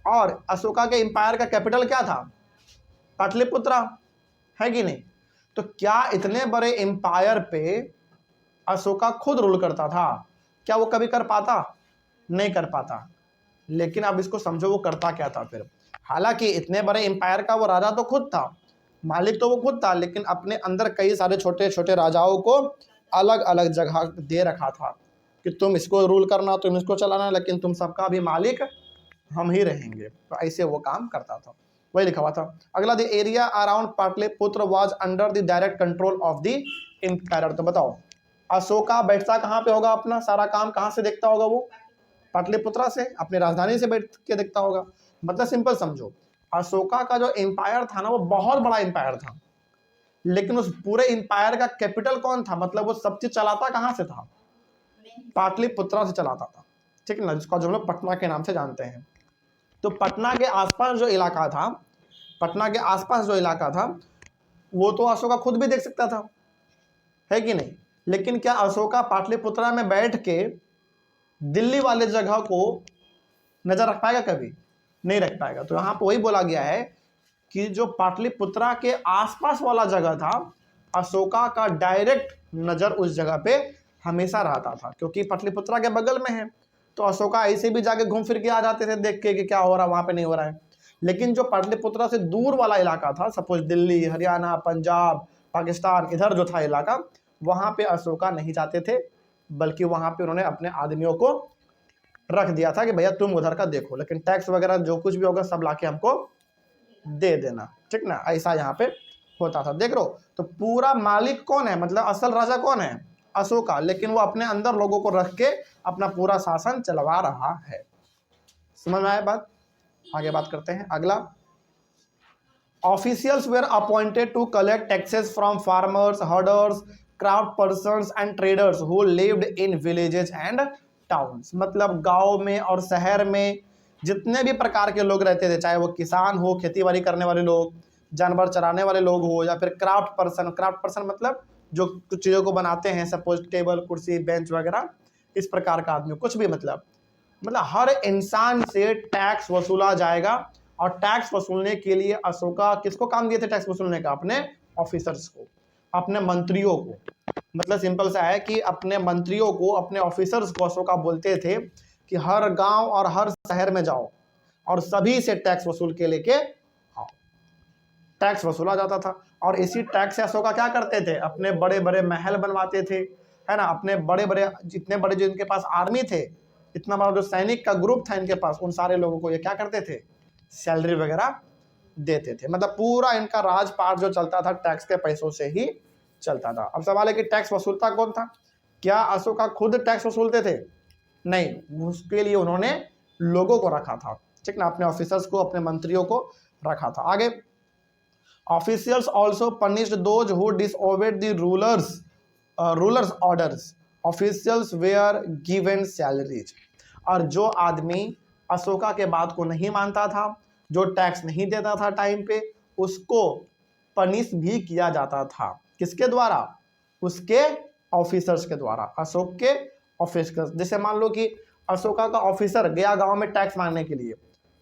और अशोका के एम्पायर का कैपिटल क्या था? पाटलिपुत्रा, है कि नहीं? तो क्या इतने बड़े एम्पायर पे अशोका खुद रूल करता था? क्या वो कभी कर पाता? नहीं कर पाता। लेकिन अब इसको समझो वो करता क्या था फिर। हालांकि इतने बड़े एम्पायर का वो राजा तो खुद था, मालिक तो वो खुद था, लेकिन अपने अंदर कई सारे छोटे छोटे राजाओं को अलग अलग जगह दे रखा था कि तुम इसको रूल करना, तुम इसको चलाना, लेकिन तुम सबका भी मालिक हम ही रहेंगे। तो ऐसे वो काम करता था, वही लिखा हुआ था। अगला, the area around Pataliputra was under the direct control of the empire. तो बताओ अशोका बैठता कहाँ पे होगा? अपना सारा काम कहाँ से देखता होगा? वो पाटलिपुत्रा से, अपनी राजधानी से बैठ के देखता होगा। मतलब सिंपल समझो, अशोका का जो एम्पायर था ना वो बहुत बड़ा एम्पायर था, लेकिन उस पूरे एम्पायर का कैपिटल कौन था? मतलब वो सब चीज चलाता कहाँ से था? पाटलिपुत्रा से चलाता था, ठीक है ना, जिसको जो हम लोग पटना के नाम से जानते हैं। तो पटना के आसपास जो इलाका था, पटना के आसपास जो इलाका था वो तो अशोका खुद भी देख सकता था, है कि नहीं? लेकिन क्या अशोका पाटलिपुत्रा में बैठ के दिल्ली वाले जगह को नजर रख पाएगा? कभी नहीं रख पाएगा। तो यहां पर वही बोला गया है कि जो पाटलिपुत्रा के आसपास वाला जगह था, अशोका का डायरेक्ट नजर उस जगह पे हमेशा रहता था, क्योंकि पाटलिपुत्रा के बगल में है। तो अशोका ऐसे भी जाके घूम फिर के आ जाते थे देख के कि क्या हो रहा है वहां पे, नहीं हो रहा है। लेकिन जो पाटलिपुत्रा से दूर वाला इलाका था, सपोज दिल्ली, हरियाणा, पंजाब, पाकिस्तान, इधर जो था इलाका, वहां पे अशोका नहीं जाते थे, बल्कि वहां पे उन्होंने अपने आदमियों को रख दिया था कि भैया तुम उधर का देखो, लेकिन टैक्स वगैरह जो कुछ भी होगा सब लाके हमको दे देना, ठीक ना। ऐसा यहाँ पे होता था, देख लो। तो पूरा मालिक कौन है? मतलब असल राजा कौन है? अशोका, लेकिन वो अपने अंदर लोगों को रख के अपना पूरा शासन चलवा रहा है। समझ में आया बात? आगे बात करते हैं। अगला, officials were appointed to collect taxes from farmers, herders, craft persons and traders who lived in villages and towns. मतलब गांव में और शहर में जितने भी प्रकार के लोग रहते थे, चाहे वो किसान हो, खेती बाड़ी करने वाले लोग, जानवर चराने वाले लोग हो, या फिर क्राफ्ट पर्सन मतलब जो कुछ चीज़ों को बनाते हैं, सपोज टेबल, कुर्सी, बेंच वगैरह, इस प्रकार का आदमी, कुछ भी मतलब हर इंसान से टैक्स वसूला जाएगा। और टैक्स वसूलने के लिए अशोका किसको काम दिए थे टैक्स वसूलने का? अपने ऑफिसर्स को, अपने मंत्रियों को। मतलब सिंपल सा है कि अपने मंत्रियों को, अपने ऑफिसर्स को अशोका बोलते थे कि हर गांव और हर शहर में जाओ और सभी से टैक्स वसूल के लेके आओ। टैक्स वसूला जाता था, और इसी टैक्स से अशोका क्या करते थे? अपने बड़े बड़े महल बनवाते थे, है ना। अपने बड़े बड़े जितने बड़े जो इनके पास आर्मी थे, इतना बड़ा जो सैनिक का ग्रुप था इनके पास, उन सारे लोगों को ये क्या करते थे? सैलरी वगैरह देते थे। मतलब पूरा इनका राजपाट जो चलता था टैक्स के पैसों से ही चलता था। अब सवाल है कि टैक्स वसूलता कौन था? क्या अशोका खुद टैक्स वसूलते थे? नहीं, उसके लिए उन्होंने लोगों को रखा था, ठीक ना, अपने ऑफिसर्स को, अपने मंत्रियों को रखा था। आगे, officials also punished those who disobeyed the ruler's orders. Officials were given salaries. और जो आदमी अशोका के बात को नहीं मानता था, जो टैक्स नहीं देता था टाइम पे, उसको पनिश भी किया जाता था। किसके द्वारा? उसके ऑफिसर्स के द्वारा, अशोक के ऑफिसर्स। जैसे मान लो कि अशोका का ऑफिसर गया गांव में टैक्स मांगने के लिए,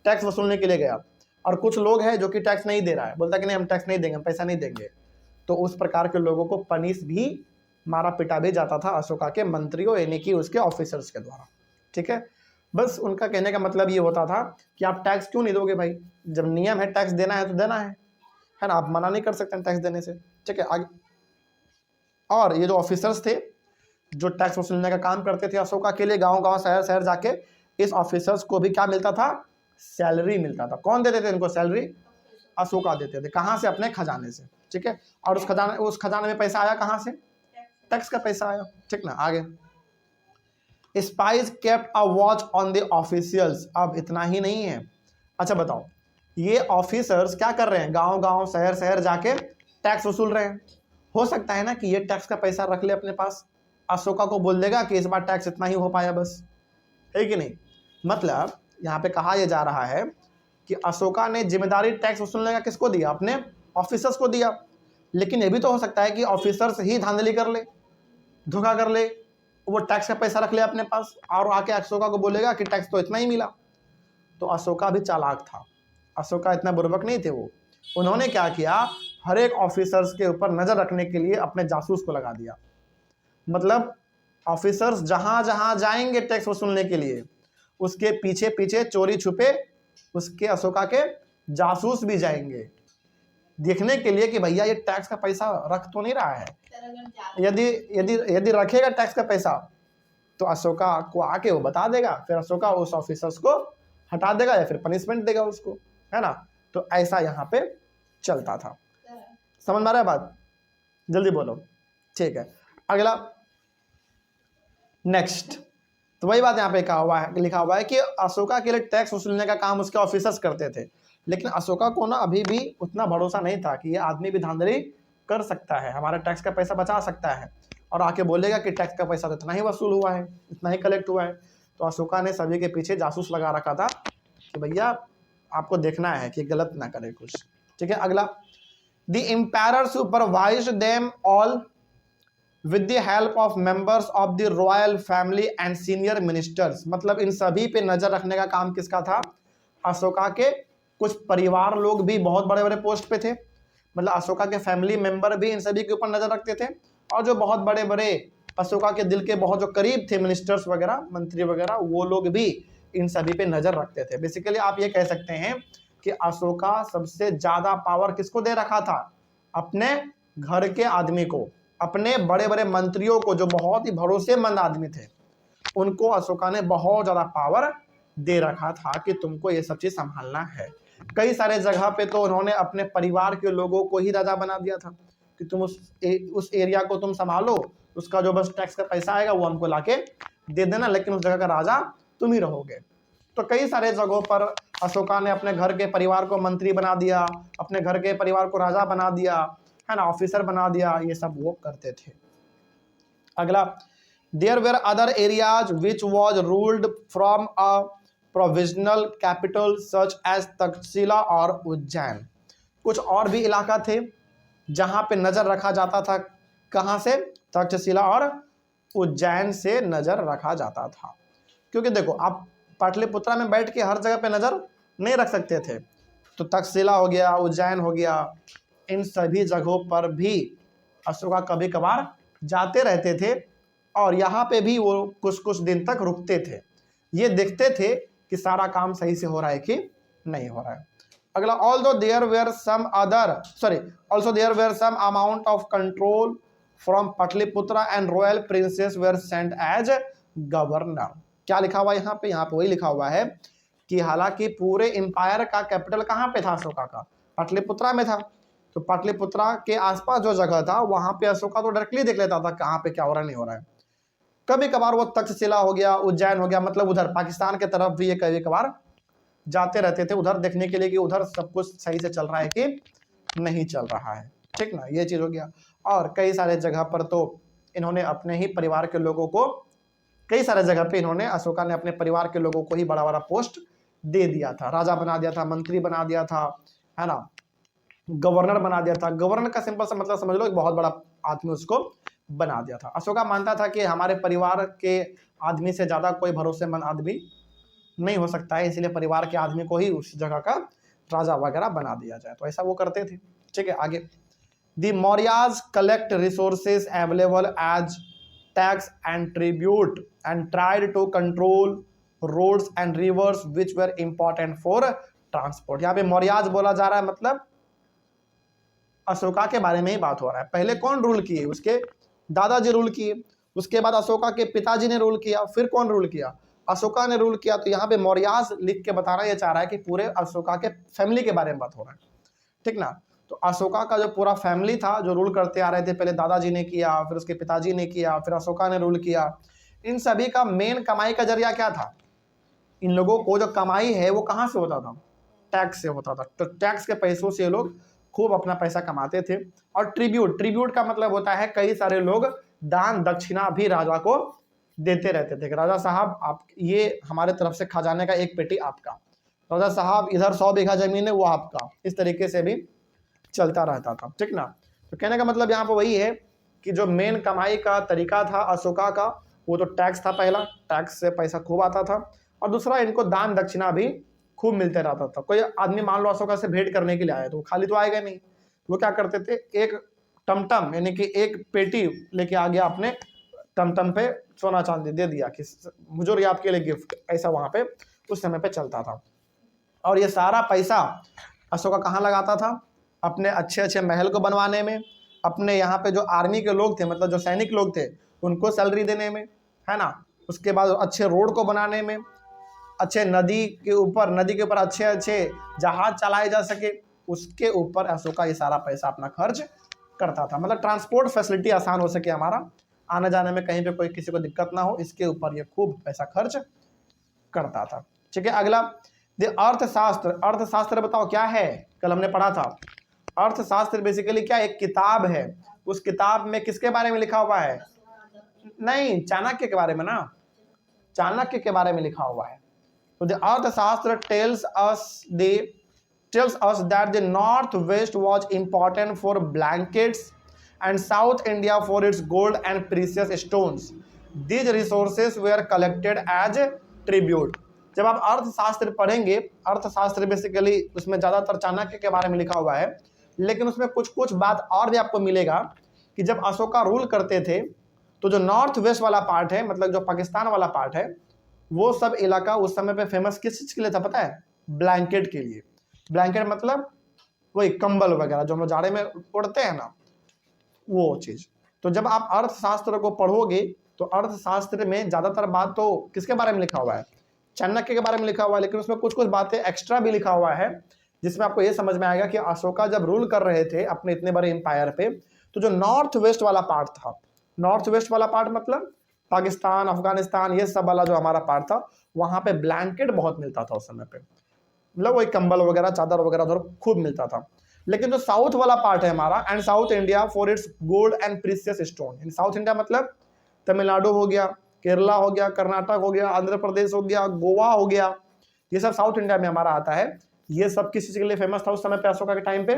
टैक्स वसूलने के लिए गया, और कुछ लोग हैं जो कि टैक्स नहीं दे रहा है, बोलता है कि नहीं हम टैक्स नहीं देंगे, हम पैसा नहीं देंगे, तो उस प्रकार के लोगों को पनिश भी, मारा पिटा भी जाता था अशोका के मंत्रियों यानी कि उसके ऑफिसर्स के द्वारा। ठीक है, बस उनका कहने का मतलब ये होता था कि आप टैक्स क्यों नहीं दोगे भाई, जब नियम है टैक्स देना है तो देना है ना, आप मना नहीं कर सकते टैक्स देने से। ठीक है, आगे। और ये जो ऑफिसर्स थे जो टैक्स वसूलने का काम करते थे अशोका के लिए, गांव गांव शहर शहर जाके, इस ऑफिसर्स को भी क्या मिलता था? सैलरी मिलता था। कौन देते थे इनको सैलरी? अशोका देते थे। कहां से? अपने खजाने से। ठीक है, और उस खजाने में पैसा आया कहां से? टैक्स का पैसा आया। ठीक ना, आगे। Spice kept a watch on the officials. अब इतना ही नहीं है, अच्छा बताओ, ये ऑफिसर्स क्या कर रहे हैं? गांव गांव शहर शहर जाके टैक्स वसूल रहे हैं। हो सकता है ना कि ये टैक्स का पैसा रख ले अपने पास, अशोका को बोल देगा कि इस बार टैक्स इतना ही हो पाया बस, है कि नहीं? मतलब यहाँ पे कहा यह जा रहा है कि अशोका ने जिम्मेदारी टैक्स वसूलने का किसको दिया? अपने ऑफिसर्स को दिया। लेकिन यह भी तो हो सकता है कि ऑफिसर्स ही धांधली कर ले, धोखा कर ले, वो टैक्स का पैसा रख ले अपने पास और आके अशोका को बोलेगा कि टैक्स तो इतना ही मिला। तो अशोका भी चालाक था, अशोका इतना बुर्बक नहीं थे वो। उन्होंने क्या किया? हर एक ऑफिसर्स के ऊपर नजर रखने के लिए अपने जासूस को लगा दिया। मतलब ऑफिसर्स जहां जहां जाएंगे टैक्स वसूलने के लिए, उसके पीछे पीछे चोरी छुपे उसके अशोका के जासूस भी जाएंगे, देखने के लिए कि भैया ये टैक्स का पैसा रख तो नहीं रहा है। यदि यदि यदि रखेगा टैक्स का पैसा तो अशोका को आके वो बता देगा, फिर अशोका उस ऑफिसर्स को हटा देगा या फिर पनिशमेंट देगा उसको, है ना। तो ऐसा यहाँ पे चलता था। समझ में आ रहा है बात? जल्दी बोलो। ठीक है, अगला नेक्स्ट। तो वही बात यहाँ पे लिखा हुआ है कि अशोका के लिए टैक्स वसूलने का काम उसके ऑफिसर्स करते थे, लेकिन अशोका को ना अभी भी उतना भरोसा नहीं था कि ये आदमी भी धांधली कर सकता है, हमारा टैक्स का पैसा बचा सकता है, और आके बोलेगा कि टैक्स का पैसा तो इतना ही वसूल हुआ है, इतना ही कलेक्ट हुआ है। तो अशोका ने सभी के पीछे जासूस लगा रखा था कि भैया आपको देखना है कि गलत ना करे कुछ। ठीक है, अगला। The empire supervised them all with the help of members of the royal family and senior ministers. मतलब इन सभी पे नजर रखने का काम किसका था? अशोका के कुछ परिवार लोग भी बहुत बड़े बड़े पोस्ट पे थे, मतलब अशोका के फैमिली मेंबर भी इन सभी के ऊपर नजर रखते थे, और जो बहुत बड़े बड़े अशोका के दिल के बहुत जो करीब थे, मिनिस्टर्स वगैरह, मंत्री वगैरह, वो लोग भी इन सभी पे नजर रखते थे। बेसिकली आप ये कह सकते हैं कि अशोका सबसे ज्यादा पावर किसको दे रखा था? अपने घर के आदमी को, अपने बड़े बड़े मंत्रियों को, जो बहुत ही भरोसेमंद आदमी थे, उनको अशोका ने बहुत ज्यादा पावर दे रखा था कि तुमको ये सब चीज संभालना है। कई सारे जगह पे तो उन्होंने अपने परिवार के लोगों को ही राजा बना दिया था कि तुम उस एरिया को तुम संभालो, उसका जो बस टैक्स का पैसा आएगा वो हमको लाके दे देना, लेकिन उस जगह का राजा तुम ही रहोगे। तो कई सारे जगहों पर अशोका ने अपने घर के परिवार को मंत्री बना दिया, अपने घर के परिवार को राजा बना दिया, है ना, ऑफिसर बना दिया, ये सब वो करते थे। अगला। There were other areas which was ruled from a provisional capital such as Takshashila और उज्जैन। कुछ और भी इलाका थे जहां पे नजर रखा जाता था, कहां से? तक्षशिला और उज्जैन से नजर रखा जाता था। क्योंकि देखो आप पाटलिपुत्रा में बैठ के हर जगह पे नजर नहीं रख सकते थे, तो तक्षशिला हो गया, उज्जैन हो गया, इन सभी जगहों पर भी अशोका कभी कभार जाते रहते थे, और यहाँ पे भी वो कुछ कुछ दिन तक रुकते थे, ये देखते थे कि सारा काम सही से हो रहा है कि नहीं हो रहा है। अगला। Although there were some amount of control from Pataliputra and royal princes were sent as governor. क्या लिखा हुआ है यहाँ पे? यहाँ पे वही लिखा हुआ है कि हालांकि पूरे एम्पायर का कैपिटल कहाँ पे था अशोका का? पाटलिपुत्रा में था। तो पाटलिपुत्रा के आसपास जो जगह था वहां पे अशोका तो डायरेक्टली देख लेता था कहाँ पे क्या हो रहा है, नहीं हो रहा है। कभी कभार वो तक्षशिला हो गया, उज्जैन हो गया, मतलब उधर पाकिस्तान के तरफ भी ये कभी कभार जाते रहते थे उधर देखने के लिए कि उधर सब कुछ सही से चल रहा है कि नहीं चल रहा है। ठीक ना, ये चीज हो गया। और कई सारे जगह पर तो इन्होंने अपने ही परिवार के लोगों को कई सारे जगह पे इन्होंने, अशोका ने अपने परिवार के लोगों को ही बड़ा बड़ा पोस्ट दे दिया था, राजा बना दिया था, मंत्री बना दिया था, है ना, गवर्नर बना दिया था। गवर्नर का सिंपल सा मतलब समझ लो, एक बहुत बड़ा आदमी उसको बना दिया था। अशोका मानता था कि हमारे परिवार के आदमी से ज्यादा कोई भरोसेमंद आदमी नहीं हो सकता है, इसलिए परिवार के आदमी को ही उस जगह का राजा वगैरह बना दिया जाए। तो ऐसा वो करते थे। ठीक है, आगे। The Mauryas collect resources available as tax and tribute and tried to control roads and rivers which were important for transport। यहाँ पे मौर्याज बोला जा रहा है, मतलब अशोका के बारे में ही बात हो रहा है। पहले कौन रूल किए? उसके दादाजी रूल किए, उसके बाद अशोका के पिताजी ने रूल किया, फिर कौन रूल किया? अशोका ने रूल किया। तो यहाँ पे मौर्याज लिख के बताना ये चाह रहा है कि पूरे अशोका के फैमिली के बारे में बात हो रहा है। ठीक ना? तो अशोका का जो पूरा फैमिली था जो रूल करते आ रहे थे, पहले दादाजी ने किया, फिर उसके पिताजी ने किया, फिर अशोका ने रूल किया। इन सभी का मेन कमाई का जरिया क्या था? इन लोगों को जो कमाई है वो कहाँ से होता था? टैक्स से होता था। तो टैक्स के पैसों से लोग खूब अपना पैसा कमाते थे। और ट्रिब्यूट, ट्रिब्यूट का मतलब होता है कई सारे लोग दान दक्षिणा भी राजा को देते रहते थे कि राजा साहब आप ये हमारे तरफ से खजाने का एक पेटी आपका, राजा साहब इधर 100 बीघा जमीन है वो आपका, इस तरीके से भी चलता रहता था। ठीक ना? तो कहने का मतलब यहाँ पर वही है कि जो मेन कमाई का तरीका था अशोका का, वो तो टैक्स था। पहला, टैक्स से पैसा खूब आता था, और दूसरा इनको दान दक्षिणा भी खूब मिलते रहता था। कोई आदमी मान लो अशोका से भेंट करने के लिए आया तो वो खाली तो आएगा नहीं, वो क्या करते थे, एक टमटम यानी कि एक पेटी लेके आ गया, अपने टमटम पे सोना चांदी दे दिया कि मुझे आपके लिए गिफ्ट, ऐसा वहां पे उस समय पे चलता था। और ये सारा पैसा अशोका कहाँ लगाता था? अपने अच्छे अच्छे महल को बनवाने में, अपने यहाँ पे जो आर्मी के लोग थे, मतलब जो सैनिक लोग थे, उनको सैलरी देने में, है ना, उसके बाद अच्छे रोड को बनाने में, अच्छे नदी के ऊपर अच्छे अच्छे जहाज चलाए जा सके, उसके ऊपर अशोका ये सारा पैसा अपना खर्च करता था। मतलब ट्रांसपोर्ट फैसिलिटी आसान हो सके, हमारा आने जाने में कहीं पे कोई किसी को दिक्कत ना हो, इसके ऊपर ये खूब पैसा खर्च करता था। ठीक है, अगला अर्थशास्त्र। अर्थशास्त्र बताओ क्या है? कल हमने पढ़ा था। अर्थशास्त्र बेसिकली क्या, एक किताब है। उस किताब में किसके बारे में लिखा हुआ है? नहीं, चाणक्य के बारे में ना, चाणक्य के बारे में लिखा हुआ है। तो द अर्थशास्त्र tells us that the northwest was important for blankets and South India for its gold and precious stones. These resources were collected as tribute। जब आप अर्थशास्त्र पढ़ेंगे, अर्थशास्त्र बेसिकली उसमें ज्यादातर चाणक्य के बारे में लिखा हुआ है, लेकिन उसमें कुछ कुछ बात और भी आपको मिलेगा कि जब अशोका रूल करते थे तो जो नॉर्थ वेस्ट वाला पार्ट है, मतलब जो पाकिस्तान वाला पार्ट है, वो सब इलाका उस समय पे फेमस किस चीज के लिए था पता है? ब्लैंकेट के लिए। ब्लैंकेट मतलब वही कंबल वगैरह जो हम लोग जाड़े में ओढ़ते हैं ना, वो चीज। तो जब आप अर्थशास्त्र को पढ़ोगे तो अर्थशास्त्र में ज्यादातर बात तो किसके बारे में लिखा हुआ है? चाणक्य के बारे में लिखा हुआ है, लेकिन उसमें कुछ कुछ बातें एक्स्ट्रा भी लिखा हुआ है, जिसमें आपको ये समझ में आएगा कि अशोका जब रूल कर रहे थे अपने इतने बड़े एम्पायर पे, तो जो नॉर्थ वेस्ट वाला पार्ट था, नॉर्थ वेस्ट वाला पार्ट मतलब पाकिस्तान, अफगानिस्तान, ये सब वाला जो हमारा पार्ट था, वहां पे ब्लैंकेट बहुत मिलता था उस समय पे, मतलब वही कंबल वगैरह चादर वगैरह उधर खूब मिलता था। लेकिन जो साउथ वाला पार्ट है हमारा, and south India for its gold and precious stone. In south India मतलब तमिलनाडु हो गया, केरला हो गया, कर्नाटक हो गया, आंध्र प्रदेश हो गया, गोवा हो गया, ये सब साउथ इंडिया में हमारा आता है। ये सब किस चीज के लिए फेमस था उस समय पे अशोका के टाइम पे?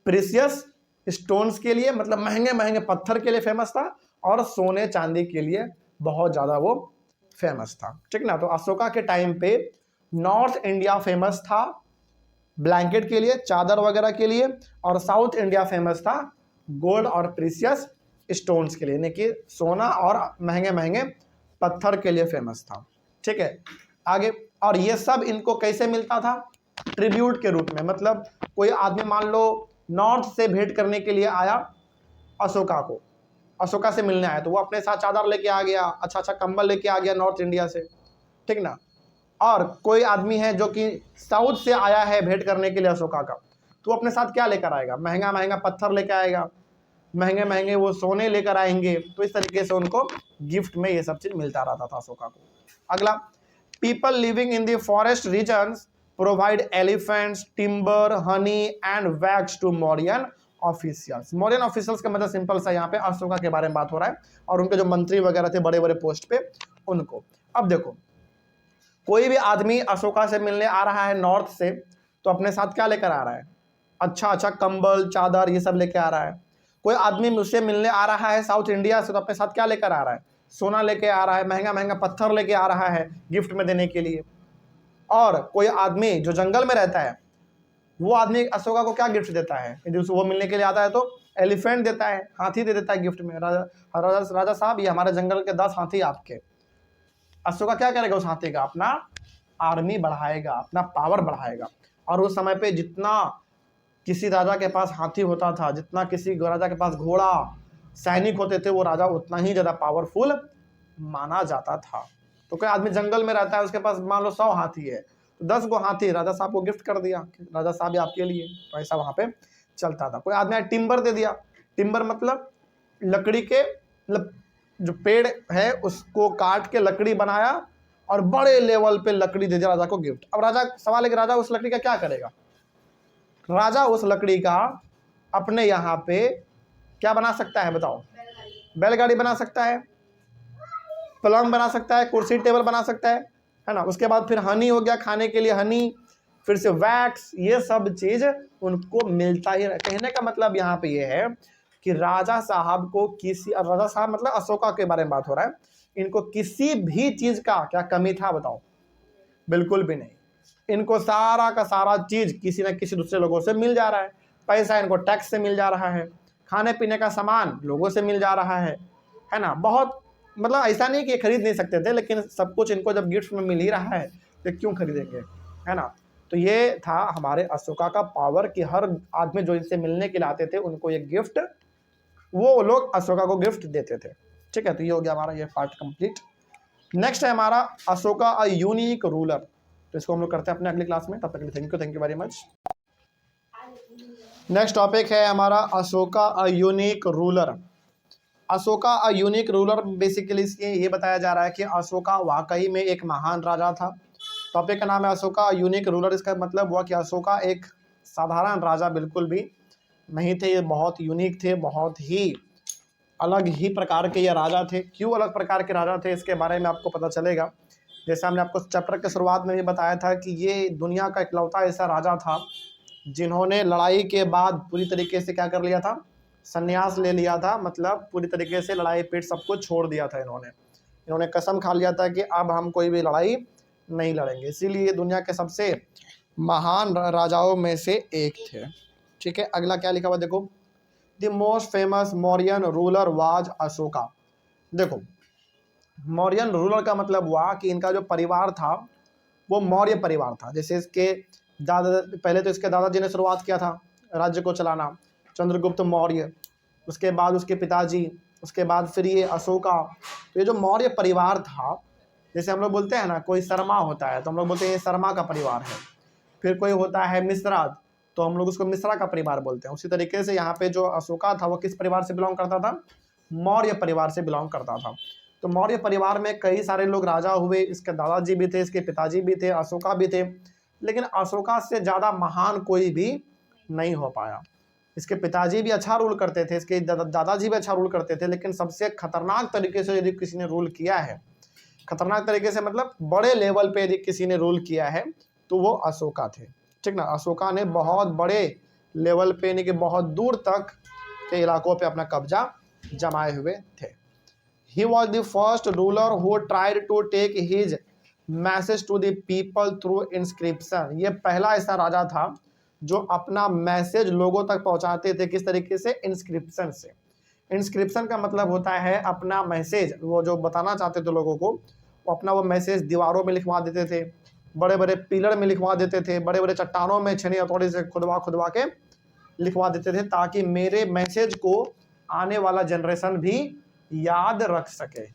प्रीशियस स्टोन्स के लिए, मतलब महंगे महंगे पत्थर के लिए फेमस था, और सोने चांदी के लिए बहुत ज्यादा वो फेमस था। ठीक ना? तो अशोका के टाइम पे नॉर्थ इंडिया फेमस था ब्लैंकेट के लिए, चादर वगैरह के लिए, और साउथ इंडिया फेमस था गोल्ड और प्रीशियस स्टोन्स के लिए, यानी कि सोना और महंगे महंगे पत्थर के लिए फेमस था। ठीक है, आगे। और ये सब इनको कैसे मिलता था? ट्रिब्यूट के रूप में। मतलब कोई आदमी मान लो नॉर्थ से भेंट करने के लिए आया अशोका को, अशोका से मिलने आया, तो वो अपने साथ चादर लेके आ गया, अच्छा अच्छा कंबल लेके आ गया नॉर्थ इंडिया से। ठीक ना? और कोई आदमी है जो कि साउथ से आया है भेंट करने के लिए अशोका का, तो अपने साथ क्या लेकर आएगा? महंगा महंगा पत्थर लेकर आएगा, महंगे महंगे वो सोने लेकर आएंगे। तो इस तरीके से उनको गिफ्ट में ये सब चीज मिलता रहता था अशोका को। अगला, people living in the forest regions provide elephants, timber, honey and wax to Mauryan officials. Mauryan officials का मतलब सिंपल सा यहाँ पे अशोका के बारे में बात हो रहा है और उनके जो मंत्री वगैरह थे बड़े बड़े पोस्ट पे उनको। अब देखो कोई भी आदमी अशोका से मिलने आ रहा है नॉर्थ से तो अपने साथ क्या लेकर आ रहा है? अच्छा अच्छा कंबल चादर ये सब लेके आ रहा है। कोई आदमी मुझसे मिलने आ रहा है साउथ इंडिया से तो अपने साथ क्या लेकर आ रहा है? सोना लेके आ रहा है, महंगा महंगा पत्थर लेके आ रहा है गिफ्ट में देने के लिए। और कोई आदमी जो जंगल में रहता है वो आदमी अशोका को क्या गिफ्ट देता है? यदि वो मिलने के लिए आता है तो एलिफेंट देता है, हाथी दे देता है गिफ्ट में। राजा साहब ये हमारे जंगल के 10 हाथी आपके। अशोका क्या करेगा उस हाथी का? अपना आर्मी बढ़ाएगा, अपना पावर बढ़ाएगा। और उस समय पे जितना किसी राजा के पास हाथी होता था, जितना किसी राजा के पास घोड़ा सैनिक होते थे, वो राजा उतना ही ज्यादा पावरफुल माना जाता था। तो कोई आदमी जंगल में रहता है उसके पास मान लो 100 हाथी है तो 10 गो हाथी राजा साहब को गिफ्ट कर दिया, राजा साहब ये आपके लिए। तो ऐसा वहां पे चलता था। कोई आदमी टिम्बर दे दिया, टिम्बर मतलब लकड़ी के मतलब जो पेड़ है उसको काट के लकड़ी बनाया और बड़े लेवल पे लकड़ी दे दिया राजा को गिफ्ट। अब राजा सवाल है कि राजा उस लकड़ी का क्या करेगा? राजा उस लकड़ी का अपने यहाँ पे क्या बना सकता है बताओ? बैलगाड़ी बना सकता है, पलंग बना सकता है, कुर्सी टेबल बना सकता है ना। उसके बाद फिर हनी हो गया, खाने के लिए हनी, फिर से वैक्स, ये सब चीज उनको मिलता ही। कहने का मतलब यहाँ पे ये है कि राजा साहब को किसी, राजा साहब मतलब अशोका के बारे में बात हो रहा है, इनको किसी भी चीज का क्या कमी था बताओ? बिल्कुल भी नहीं। इनको सारा का सारा चीज किसी न किसी दूसरे लोगों से मिल जा रहा है। पैसा इनको टैक्स से मिल जा रहा है, खाने पीने का सामान लोगों से मिल जा रहा है ना। बहुत मतलब ऐसा नहीं कि ये खरीद नहीं सकते थे, लेकिन सब कुछ इनको जब गिफ्ट में मिल ही रहा है तो क्यों खरीदेंगे, है ना। तो ये था हमारे अशोका का पावर कि हर आदमी जो इनसे मिलने के लिए आते थे उनको ये गिफ्ट, वो लोग अशोका को गिफ्ट देते थे। ठीक है, तो ये हो गया हमारा ये पार्ट कंप्लीट। नेक्स्ट है हमारा अशोका अ यूनिक रूलर। तो इसको हम लोग करते हैं अपने अगली क्लास में। तब तक thank you very much. Next topic है हमारा Ashoka a unique ruler. Ashoka a unique ruler basically ये बताया जा रहा है कि अशोका वाकई में एक महान राजा था। टॉपिक का नाम है अशोका अ यूनिक रूलर। इसका मतलब हुआ कि अशोका एक साधारण राजा बिल्कुल भी नहीं थे, ये बहुत यूनिक थे, बहुत ही अलग ही प्रकार के ये राजा थे। क्यों अलग प्रकार के राजा थे इसके बारे में आपको पता चलेगा। जैसे हमने आपको चैप्टर के शुरुआत में भी बताया था कि ये दुनिया का इकलौता ऐसा राजा था जिन्होंने लड़ाई के बाद पूरी तरीके से क्या कर लिया था? संन्यास ले लिया था। मतलब पूरी तरीके से लड़ाई पीठ सब कुछ छोड़ दिया था इन्होंने कसम खा लिया था कि अब हम कोई भी लड़ाई नहीं लड़ेंगे। इसीलिए दुनिया के सबसे महान राजाओं में से एक थे। ठीक है, अगला क्या लिखा हुआ देखो, the most famous Mauryan ruler was Ashoka. देखो मौर्यन रूलर का मतलब हुआ कि इनका जो परिवार था वो मौर्य परिवार था। जैसे इसके दादा, पहले तो इसके दादाजी ने शुरुआत किया था राज्य को चलाना, चंद्रगुप्त मौर्य, उसके बाद उसके पिताजी, उसके बाद फिर ये अशोका। तो ये जो मौर्य परिवार था, जैसे हम लोग बोलते हैं ना कोई शर्मा होता है तो हम लोग बोलते हैं ये शर्मा का परिवार है। फिर कोई होता है मिश्रा तो हम लोग उसको मिश्रा का परिवार बोलते हैं। उसी तरीके से यहाँ पे जो अशोका था वो किस परिवार से बिलोंग करता था? मौर्य परिवार से बिलोंग करता था। तो मौर्य परिवार में कई सारे लोग राजा हुए, इसके दादाजी भी थे, इसके पिताजी भी थे, अशोका भी थे, लेकिन अशोका से ज़्यादा महान कोई भी नहीं हो पाया। इसके पिताजी भी अच्छा रूल करते थे, इसके दादाजी भी अच्छा रूल करते थे, लेकिन सबसे खतरनाक तरीके से यदि किसी ने रूल किया है, खतरनाक तरीके से मतलब बड़े लेवल पे यदि किसी ने रूल किया है तो वो अशोका थे। ठीक ना, अशोका ने बहुत बड़े लेवल पे यानी कि बहुत दूर तक के इलाकों पे अपना कब्जा जमाए हुए थे। He was the first ruler who tried to take his message to the people through inscription. ये पहला ऐसा राजा था जो अपना मैसेज लोगों तक पहुंचाते थे। किस तरीके से? इंस्क्रिप्शन से। इंस्क्रिप्शन का मतलब होता है अपना मैसेज, वो जो बताना चाहते थे लोगों को, वो अपना वो मैसेज दीवारों में लिखवा देते थे, बड़े बड़े पिलर में लिखवा देते थे, बड़े बड़े चट्टानों में छेनी हथौड़ी से खुदवा के लिखवा देते थे, ताकि मेरे मैसेज को आने वाला जनरेशन भी याद रख सके।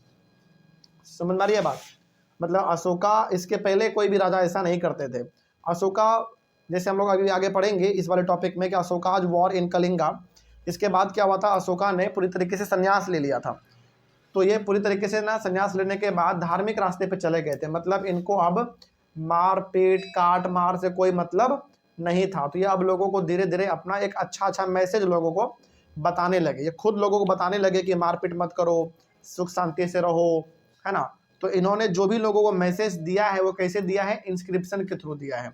समझ में आ रही है बात? मतलब अशोका, इसके पहले कोई भी राजा ऐसा नहीं करते थे। अशोका, जैसे हम लोग अभी आगे पढ़ेंगे इस वाले टॉपिक में कि अशोका वॉर इन कलिंगा, इसके बाद क्या हुआ था? अशोका ने पूरी तरीके से संन्यास ले लिया था। तो ये पूरी तरीके से ना संन्यास लेने के बाद धार्मिक रास्ते पे चले गए थे। मतलब इनको अब मार पीट काट मार से कोई मतलब नहीं था। तो ये अब लोगों को धीरे धीरे अपना एक अच्छा मैसेज लोगों को बताने लगे। ये खुद लोगों को बताने लगे कि मारपीट मत करो, सुख शांति से रहो, है ना। तो इन्होंने जो भी लोगों को मैसेज दिया है वो कैसे दिया है, इंस्क्रिप्शन के थ्रू दिया है।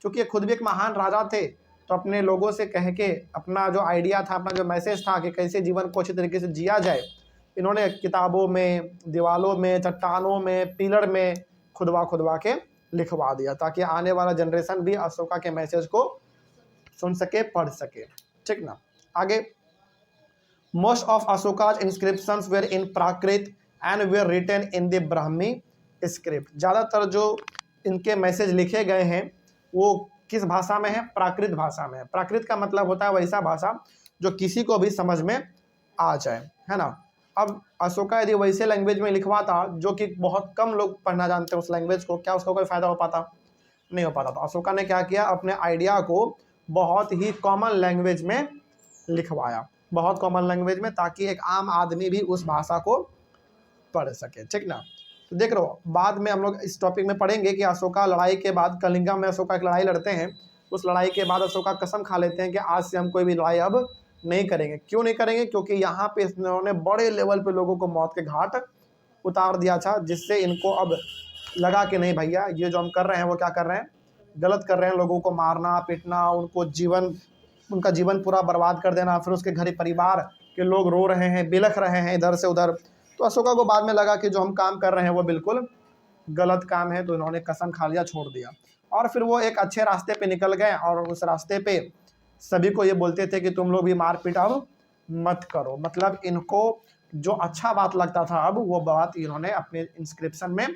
क्योंकि ये खुद भी एक महान राजा थे, तो अपने लोगों से कह के अपना जो आइडिया था, अपना जो मैसेज था कि कैसे जीवन को अच्छी तरीके से जिया जाए, इन्होंने किताबों में, दीवालों में, चट्टानों में, पिलर में खुदवा के लिखवा दिया, ताकि आने वाला जनरेशन भी अशोका के मैसेज को सुन सके, पढ़ सके। ठीक ना। आगे, most of Ashoka's inscriptions were in Prakrit and were written in the Brahmi script. ज़्यादातर जो इनके मैसेज लिखे गए हैं वो किस भाषा में है, प्राकृत भाषा में है। प्राकृत का मतलब होता है वैसा भाषा जो किसी को भी समझ में आ जाए, है ना। अब अशोका यदि वैसे लैंग्वेज में लिखवाता जो कि बहुत कम लोग पढ़ना जानते हैं उस लैंग्वेज को, क्या उसका कोई फायदा हो पाता, नहीं हो पाता। तो अशोका ने क्या किया, अपने आइडिया को बहुत ही कॉमन लैंग्वेज में लिखवाया, बहुत कॉमन लैंग्वेज में, ताकि एक आम आदमी भी उस भाषा को पढ़ सके। ठीक ना। तो देख रहे हो, बाद में हम लोग इस टॉपिक में पढ़ेंगे कि अशोका लड़ाई के बाद, कलिंगा में अशोका एक लड़ाई लड़ते हैं, उस लड़ाई के बाद अशोका कसम खा लेते हैं कि आज से हम कोई भी लड़ाई अब नहीं करेंगे। क्यों नहीं करेंगे, क्योंकि यहाँ पे इन्होंने बड़े लेवल पे लोगों को मौत के घाट उतार दिया था, जिससे इनको अब लगा कि नहीं भैया, ये जो हम कर रहे हैं वो क्या कर रहे हैं, गलत कर रहे हैं। लोगों को मारना पीटना, उनका जीवन पूरा बर्बाद कर देना, फिर उसके घर परिवार के लोग रो रहे हैं, बिलख रहे हैं इधर से उधर। तो अशोका को बाद में लगा कि जो हम काम कर रहे हैं वो बिल्कुल गलत काम है, तो इन्होंने कसम खा लिया, छोड़ दिया। और फिर वो एक अच्छे रास्ते पे निकल गए, और उस रास्ते पे सभी को ये बोलते थे कि तुम लोग भी मारपीट अब मत करो। मतलब इनको जो अच्छा बात लगता था अब वो बात इन्होंने अपने इंस्क्रिप्शन में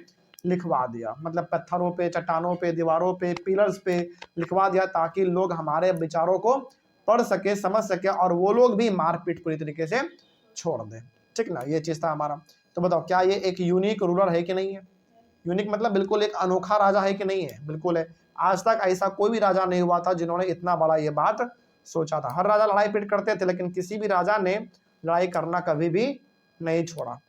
लिखवा दिया। मतलब पत्थरों पे, चट्टानों पे, दीवारों पे, पिलर्स पे लिखवा दिया, ताकि लोग हमारे विचारों को पढ़ सके, समझ सके, और वो लोग भी मारपीट पूरी तरीके से छोड़ दें। ठीक ना, ये चीज़ था हमारा। तो बताओ, क्या ये एक यूनिक रूलर है कि नहीं है? यूनिक मतलब बिल्कुल एक अनोखा राजा है कि नहीं है? बिल्कुल है। आज तक ऐसा कोई भी राजा नहीं हुआ था जिन्होंने इतना बड़ा ये बात सोचा था। हर राजा लड़ाई पीट करते थे, लेकिन किसी भी राजा ने लड़ाई करना कभी भी नहीं छोड़ा।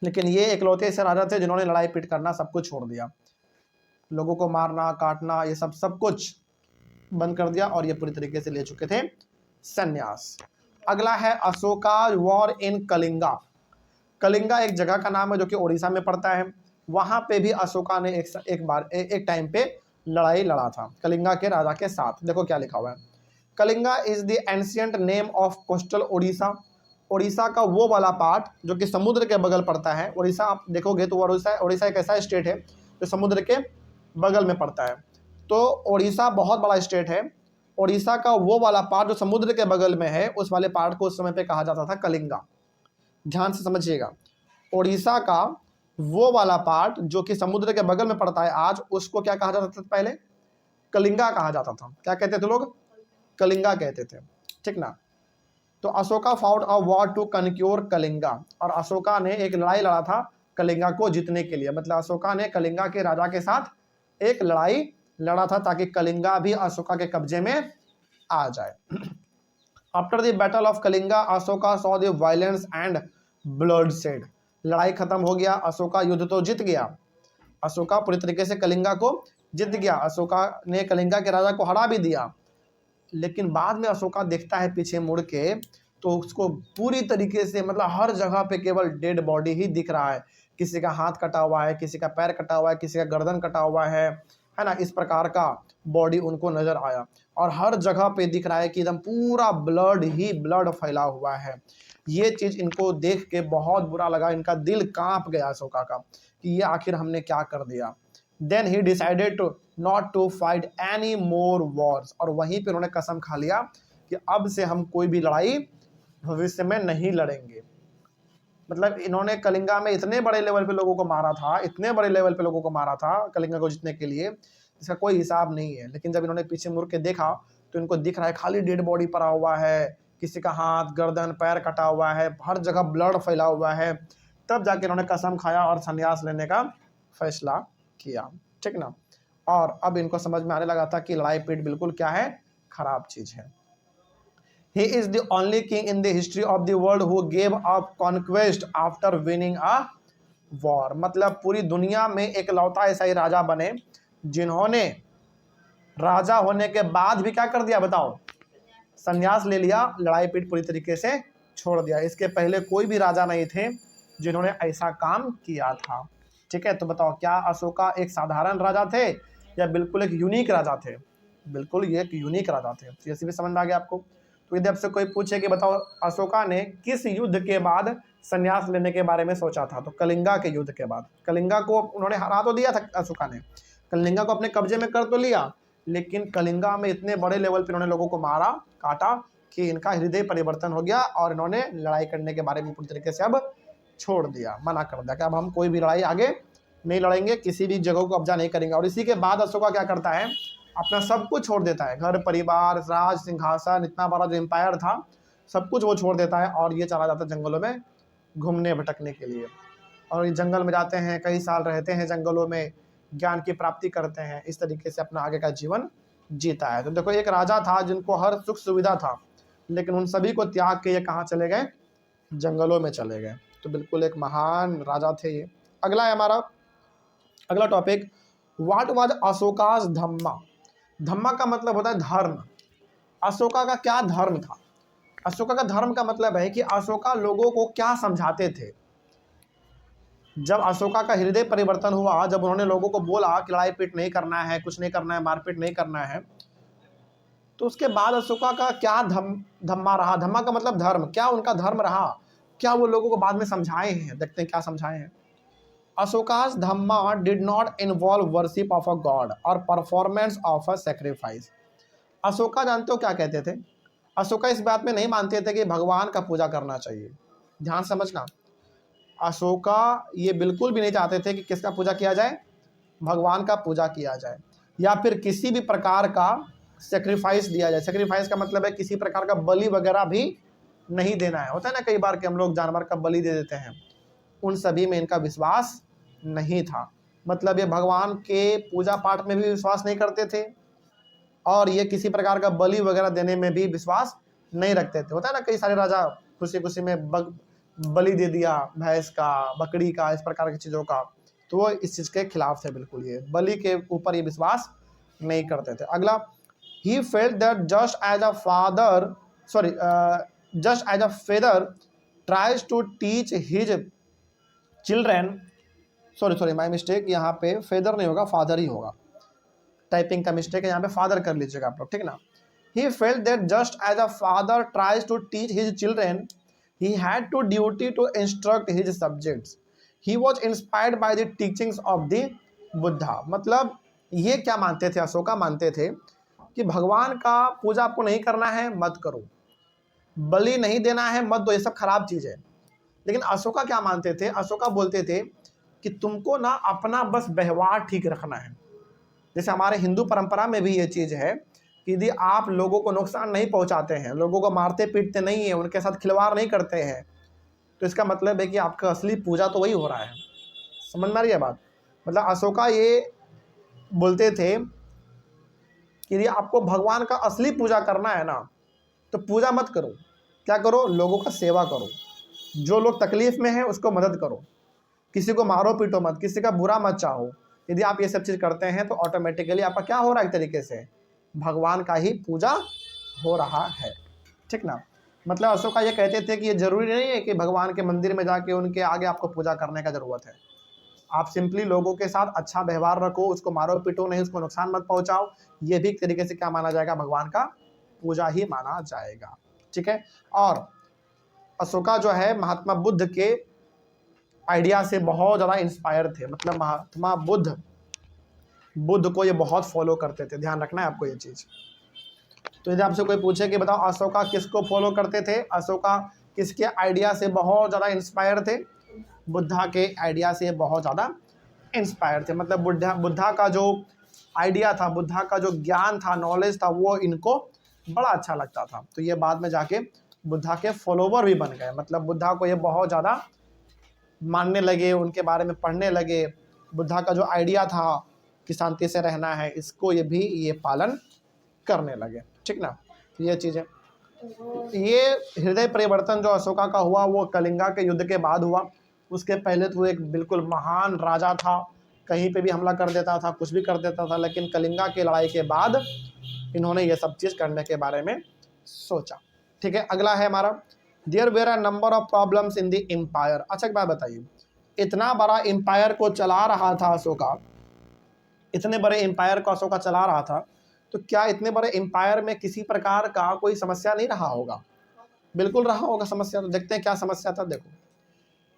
लेकिन ये इकलौते ऐसे राजा थे जिन्होंने लड़ाई पीट करना सब कुछ छोड़ दिया, लोगों को मारना काटना ये सब कुछ बंद कर दिया, और ये पूरी तरीके से ले चुके थे संन्यास। अगला है अशोका वॉर इन कलिंगा। कलिंगा एक जगह का नाम है जो कि उड़ीसा में पड़ता है। वहां पे भी अशोका ने एक टाइम पे लड़ाई लड़ा था कलिंगा के राजा के साथ। देखो क्या लिखा हुआ है, Kalinga is the ancient name of coastal Orissa. Orissa का वो वाला पार्ट जो कि समुद्र के बगल पड़ता है। उड़ीसा आप देखोगे तो उड़ीसा एक ऐसा स्टेट है जो समुद्र के बगल में पड़ता है। तो उड़ीसा बहुत बड़ा स्टेट है। उड़ीसा का वो वाला पार्ट जो समुद्र के बगल में है, उस वाले पार्ट को उस समय पे कहा जाता था कलिंगा। ध्यान से समझिएगा, उड़ीसा का वो वाला पार्ट जो कि समुद्र के बगल में पड़ता है आज, उसको क्या कहा जाता था पहले? कलिंगा कहा जाता था। क्या कहते थे लोग? कलिंगा कहते थे। ठीक ना। तो Ashoka fought a war to conquer Kalinga, और अशोका ने एक लड़ाई लड़ा था कलिंगा को जीतने के लिए। मतलब अशोका ने कलिंगा के राजा के साथ एक लड़ाई लड़ा था ताकि कलिंगा भी अशोका के कब्जे में आ जाए। After the battle of Kalinga Ashoka saw the violence and bloodshed. लड़ाई खत्म हो गया, अशोका युद्ध तो जीत गया, अशोका पूरी तरीके से कलिंगा को जीत गया, अशोका ने कलिंगा के राजा को हरा भी दिया। लेकिन बाद में अशोका देखता है पीछे मुड़ के, तो उसको पूरी तरीके से मतलब हर जगह पे केवल डेड बॉडी ही दिख रहा है। किसी का हाथ कटा हुआ है, किसी का पैर कटा हुआ है, किसी का गर्दन कटा हुआ है ना। इस प्रकार का बॉडी उनको नजर आया, और हर जगह पे दिख रहा है कि एकदम पूरा ब्लड ही ब्लड फैला हुआ है। ये चीज इनको देख के बहुत बुरा लगा, इनका दिल कांप गया अशोका का कि ये आखिर हमने क्या कर दिया। Then he decided to not to fight any more wars, और वहीं पे उन्होंने कसम खा लिया कि अब से हम कोई भी लड़ाई भविष्य में नहीं लड़ेंगे। मतलब इन्होंने कलिंगा में इतने बड़े लेवल पे लोगों को मारा था, इतने बड़े लेवल पे लोगों को मारा था कलिंगा को जीतने के लिए, इसका कोई हिसाब नहीं है। लेकिन जब इन्होंने पीछे मुड़ के देखा तो इनको दिख रहा है खाली डेड बॉडी पड़ा हुआ है, किसी का हाथ गर्दन पैर कटा हुआ है, हर जगह ब्लड फैला हुआ है। तब जाके इन्होंने कसम खाया और संन्यास लेने का फैसला किया। ठीक ना। और अब इनको समझ में आने लगा था कि लड़ाई पीट बिल्कुल क्या है, खराब चीज है। He is the only king in the history of the world who gave up conquest after winning a war। मतलब पूरी दुनिया में एक लौता ऐसा ही राजा बने जिन्होंने राजा होने के बाद भी क्या कर दिया बताओ, संन्यास ले लिया, लड़ाई पीट पूरी तरीके से छोड़ दिया। इसके पहले कोई भी राजा नहीं थे जिन्होंने ऐसा काम किया था। ठीक है, तो बताओ क्या अशोका एक साधारण राजा थे या बिल्कुल एक यूनिक राजा थे? बिल्कुल ये एक यूनिक राजा थे। तो ये भी समझ में आ गया आपको। तो यदि आपसे कोई पूछे कि बताओ अशोका ने किस युद्ध के बाद संन्यास लेने के बारे में सोचा था, तो कलिंगा के युद्ध के बाद। कलिंगा को उन्होंने हरा तो दिया था अशोका ने, कलिंगा को अपने कब्जे में कर तो लिया, लेकिन कलिंगा में इतने बड़े लेवल पर उन्होंने लोगों को मारा काटा कि इनका हृदय परिवर्तन हो गया और इन्होंने लड़ाई करने के बारे में पूरी तरीके से अब छोड़ दिया, मना कर दिया कि अब हम कोई भी लड़ाई आगे नहीं लड़ेंगे, किसी भी जगह को कब्जा नहीं करेंगे। और इसी के बाद अशोका क्या करता है, अपना सब कुछ छोड़ देता है, घर परिवार राज सिंहासन, इतना बड़ा जो एम्पायर था सब कुछ वो छोड़ देता है और ये चला जाता है जंगलों में घूमने भटकने के लिए। और ये जंगल में जाते हैं, कई साल रहते हैं जंगलों में, ज्ञान की प्राप्ति करते हैं, इस तरीके से अपना आगे का जीवन जीता है। तो देखो एक राजा था जिनको हर सुख सुविधा था, लेकिन उन सभी को त्याग के ये कहाँ चले गए, जंगलों में चले गए। तो बिल्कुल एक महान राजा थे ये। अगला है हमारा अगला टॉपिक, व्हाट वाज अशोकास धम्मा। धम्मा का मतलब होता है धर्म। अशोका का क्या धर्म था? अशोका का धर्म का मतलब है कि अशोका लोगों को क्या समझाते थे। जब अशोका का हृदय परिवर्तन हुआ, जब उन्होंने लोगों को बोला कि लड़ाई पीट नहीं करना है, कुछ नहीं करना है, मारपीट नहीं करना है, तो उसके बाद अशोका का क्या धम्मा रहा। धम्मा का मतलब धर्म, क्या उनका धर्म रहा, क्या वो लोगों को बाद में समझाए हैं। देखते हैं क्या समझाए हैं। Ashoka's dhamma did not involve worship of a god और performance of a sacrifice. Ashoka जानते हो क्या कहते थे? अशोका इस बात में नहीं मानते थे कि भगवान का पूजा करना चाहिए। ध्यान समझना, अशोका ये बिल्कुल भी नहीं चाहते थे कि किसका पूजा किया जाए, भगवान का पूजा किया जाए, या फिर किसी भी प्रकार का सेक्रीफाइस दिया जाए। सेक्रीफाइस का मतलब है किसी प्रकार का बलि वगैरह भी नहीं देना है। होता है ना कई बार कि हम लोग जानवर का बलि दे देते हैं, उन सभी में इनका विश्वास नहीं था। मतलब ये भगवान के पूजा पाठ में भी विश्वास नहीं करते थे और ये किसी प्रकार का बलि वगैरह देने में भी विश्वास नहीं रखते थे। होता है ना कई सारे राजा खुशी खुशी में बलि दे दिया, भैंस का, बकरी का, इस प्रकार की चीज़ों का, तो वो इस चीज़ के खिलाफ थे। बिल्कुल ये बलि के ऊपर ये विश्वास नहीं करते थे। अगला, he felt that just as a feather tries to teach his children, sorry my mistake, यहाँ पे फेदर नहीं होगा, फादर ही होगा, टाइपिंग का मिस्टेक है, यहाँ पे फादर कर लीजिएगा आप लोग, ठीक ना। He felt that just as a father tries to teach his children, he had to duty to instruct his subjects. He was inspired by the teachings of the Buddha. मतलब ये क्या मानते थे, अशोका मानते थे कि भगवान का पूजा आपको नहीं करना है मत करो, बलि नहीं देना है मत दो, ये सब खराब चीज़ है। लेकिन अशोका क्या मानते थे, अशोका बोलते थे कि तुमको ना अपना बस व्यवहार ठीक रखना है। जैसे हमारे हिंदू परंपरा में भी ये चीज़ है कि यदि आप लोगों को नुकसान नहीं पहुंचाते हैं, लोगों को मारते पीटते नहीं हैं, उनके साथ खिलवाड़ नहीं करते हैं, तो इसका मतलब है कि आपका असली पूजा तो वही हो रहा है। समझ में आ रही है बात? मतलब अशोका ये बोलते थे कि यदि आपको भगवान का असली पूजा करना है ना, तो पूजा मत करो, क्या करो, लोगों का सेवा करो, जो लोग तकलीफ में हैं उसको मदद करो, किसी को मारो पीटो मत, किसी का बुरा मत चाहो। यदि आप ये सब चीज़ करते हैं तो ऑटोमेटिकली आपका क्या हो रहा है, एक तरीके से भगवान का ही पूजा हो रहा है, ठीक ना। मतलब अशोका ये कहते थे कि ये जरूरी नहीं है कि भगवान के मंदिर में जाके उनके आगे आपको पूजा करने का ज़रूरत है। आप सिंपली लोगों के साथ अच्छा व्यवहार रखो, उसको मारो पीटो नहीं, उसको नुकसान मत पहुंचाओ, ये भी एक तरीके से क्या माना जाएगा, भगवान का पूजा ही माना जाएगा, ठीक है। और अशोका जो है महात्मा बुद्ध के आइडिया से बहुत ज़्यादा इंस्पायर थे। मतलब महात्मा बुद्ध को ये बहुत फॉलो करते थे, ध्यान रखना है आपको ये चीज़। तो यदि आपसे कोई पूछे कि बताओ अशोका किसको फॉलो करते थे, अशोका किसके आइडिया से बहुत ज़्यादा इंस्पायर थे, बुद्धा के आइडिया से बहुत ज़्यादा इंस्पायर थे। मतलब बुद्धा का जो आइडिया था, बुद्धा का जो ज्ञान था, नॉलेज था, वो इनको बड़ा अच्छा लगता था। तो ये बाद में जाके बुद्धा के फॉलोवर भी बन गए। मतलब बुद्धा को ये बहुत ज़्यादा मानने लगे, उनके बारे में पढ़ने लगे। बुद्धा का जो आइडिया था कि शांति से रहना है, इसको ये पालन करने लगे, ठीक ना। ये चीज़ है। ये हृदय परिवर्तन जो अशोका का हुआ वो कलिंगा के युद्ध के बाद हुआ। उसके पहले तो एक बिल्कुल महान राजा था, कहीं पे भी हमला कर देता था, कुछ भी कर देता था, लेकिन कलिंगा की लड़ाई के बाद इन्होंने ये सब चीज़ करने के बारे में सोचा। ठीक है, अगला है हमारा, there were a number of problems in the empire. अच्छा एक बात बताइए, इतना बड़ा एम्पायर को चला रहा था अशोका, इतने बड़े एम्पायर को अशोका चला रहा था, तो क्या इतने बड़े एम्पायर में किसी प्रकार का कोई समस्या नहीं रहा होगा? बिल्कुल रहा होगा समस्या। तो देखते हैं क्या समस्या था। देखो,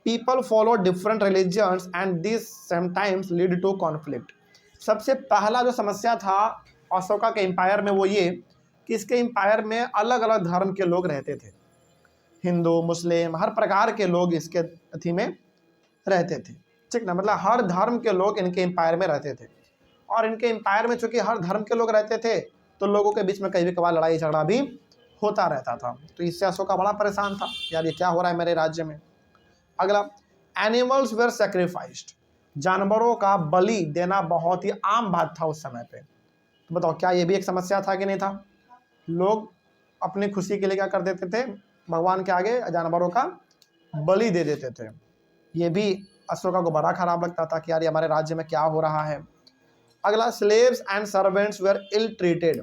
people follow different religions and this sometimes lead to conflict. सबसे पहला जो समस्या था अशोका के एम्पायर में वो ये कि इसके एम्पायर में अलग अलग धर्म के लोग रहते थे, हिंदू मुस्लिम हर प्रकार के लोग इसके अथी में रहते थे। ठीक ना, मतलब हर धर्म के लोग इनके एम्पायर में रहते थे, और इनके एम्पायर में चूंकि हर धर्म के लोग रहते थे तो लोगों के बीच में कभी कभार लड़ाई झगड़ा भी होता रहता था। तो इससे अशोका बड़ा परेशान था, यार ये क्या हो रहा है मेरे राज्य में। अगला, एनिमल्स वेर सेक्रीफाइस्ड। जानवरों का बलि देना बहुत ही आम बात था उस समय पे। तो बताओ क्या ये भी एक समस्या था कि नहीं था? लोग अपनी खुशी के लिए क्या कर देते थे, भगवान के आगे जानवरों का बलि दे देते थे। ये भी अशोका को बड़ा खराब लगता था कि यार ये हमारे राज्य में क्या हो रहा है। अगला, slaves and servants were ill treated.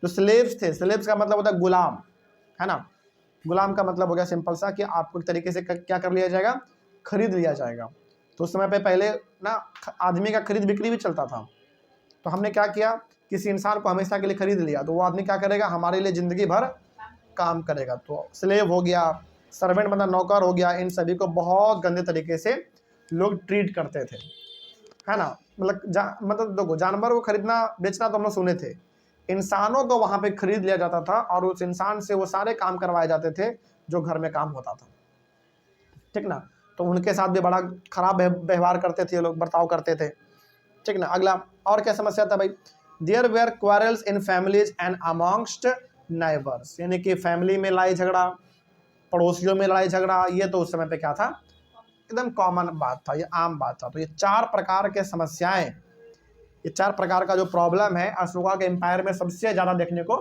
जो स्लेव्स थे, स्लेव्स का मतलब होता है गुलाम, है ना। गुलाम का मतलब हो गया सिंपल सा कि आपको एक तरीके से क्या कर लिया जाएगा, खरीद लिया जाएगा। तो उस समय पे पहले ना आदमी का खरीद बिक्री भी चलता था। तो हमने क्या किया, किसी इंसान को हमेशा के लिए खरीद लिया तो वो आदमी क्या करेगा, हमारे लिए ज़िंदगी भर काम करेगा। तो स्लेव हो गया, सर्वेंट मतलब नौकर हो गया, इन सभी को बहुत गंदे तरीके से लोग ट्रीट करते थे, है ना। मतलब देखो, जानवर को खरीदना बेचना तो हम लोग सुने थे, इंसानों को वहाँ पे खरीद लिया जाता था और उस इंसान से वो सारे काम करवाए जाते थे जो घर में काम होता था। ठीक ना, तो उनके साथ भी बड़ा खराब व्यवहार करते थे लोग, बर्ताव करते थे। ठीक ना, अगला और क्या समस्या था भाई, there were quarrels in families and amongst neighbours. यानी कि फैमिली में लड़ाई झगड़ा, पड़ोसियों में लड़ाई झगड़ा, ये तो उस समय पे क्या था, एकदम कॉमन बात था, ये आम बात था। तो ये 4 प्रकार के समस्याएं, ये 4 प्रकार का जो प्रॉब्लम है अशोका के एम्पायर में सबसे ज़्यादा देखने को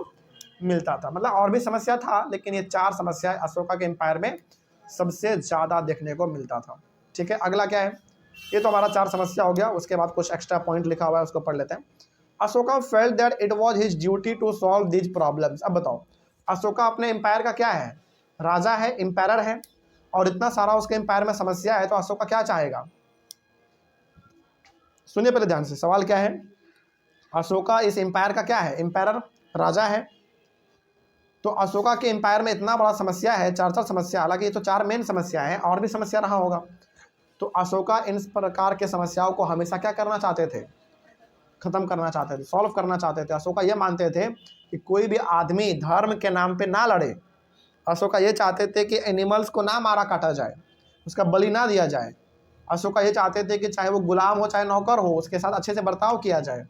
मिलता था। मतलब और भी समस्या था, लेकिन ये 4 समस्याएं अशोका के एम्पायर में सबसे ज़्यादा देखने को मिलता था। ठीक है, अगला क्या है, ये तो हमारा 4 समस्या हो गया। उसके बाद कुछ एक्स्ट्रा पॉइंट लिखा हुआ है, उसको पढ़ लेते हैं। Ashoka felt that it was his duty to solve these problems. अब बताओ, अशोका अपने एम्पायर का क्या है, राजा है, एम्पायर है, और इतना सारा उसके एम्पायर में समस्या है, तो अशोका क्या चाहेगा। सुनिए पहले ध्यान से, सवाल क्या है, अशोका इस एम्पायर का क्या है, एम्पायर राजा है। तो अशोका के एम्पायर में इतना बड़ा समस्या है, 4 समस्या, हालांकि ये तो 4 मेन समस्या है, और भी समस्या रहा होगा। तो अशोका इन प्रकार के समस्याओं को हमेशा क्या करना चाहते थे, खत्म करना चाहते थे, सॉल्व करना चाहते थे। अशोका ये मानते थे कि कोई भी आदमी धर्म के नाम पे ना लड़े। अशोका ये चाहते थे कि एनिमल्स को ना मारा काटा जाए, उसका बलि ना दिया जाए। अशोका ये चाहते थे कि चाहे वो गुलाम हो चाहे नौकर हो, उसके साथ अच्छे से बर्ताव किया जाए।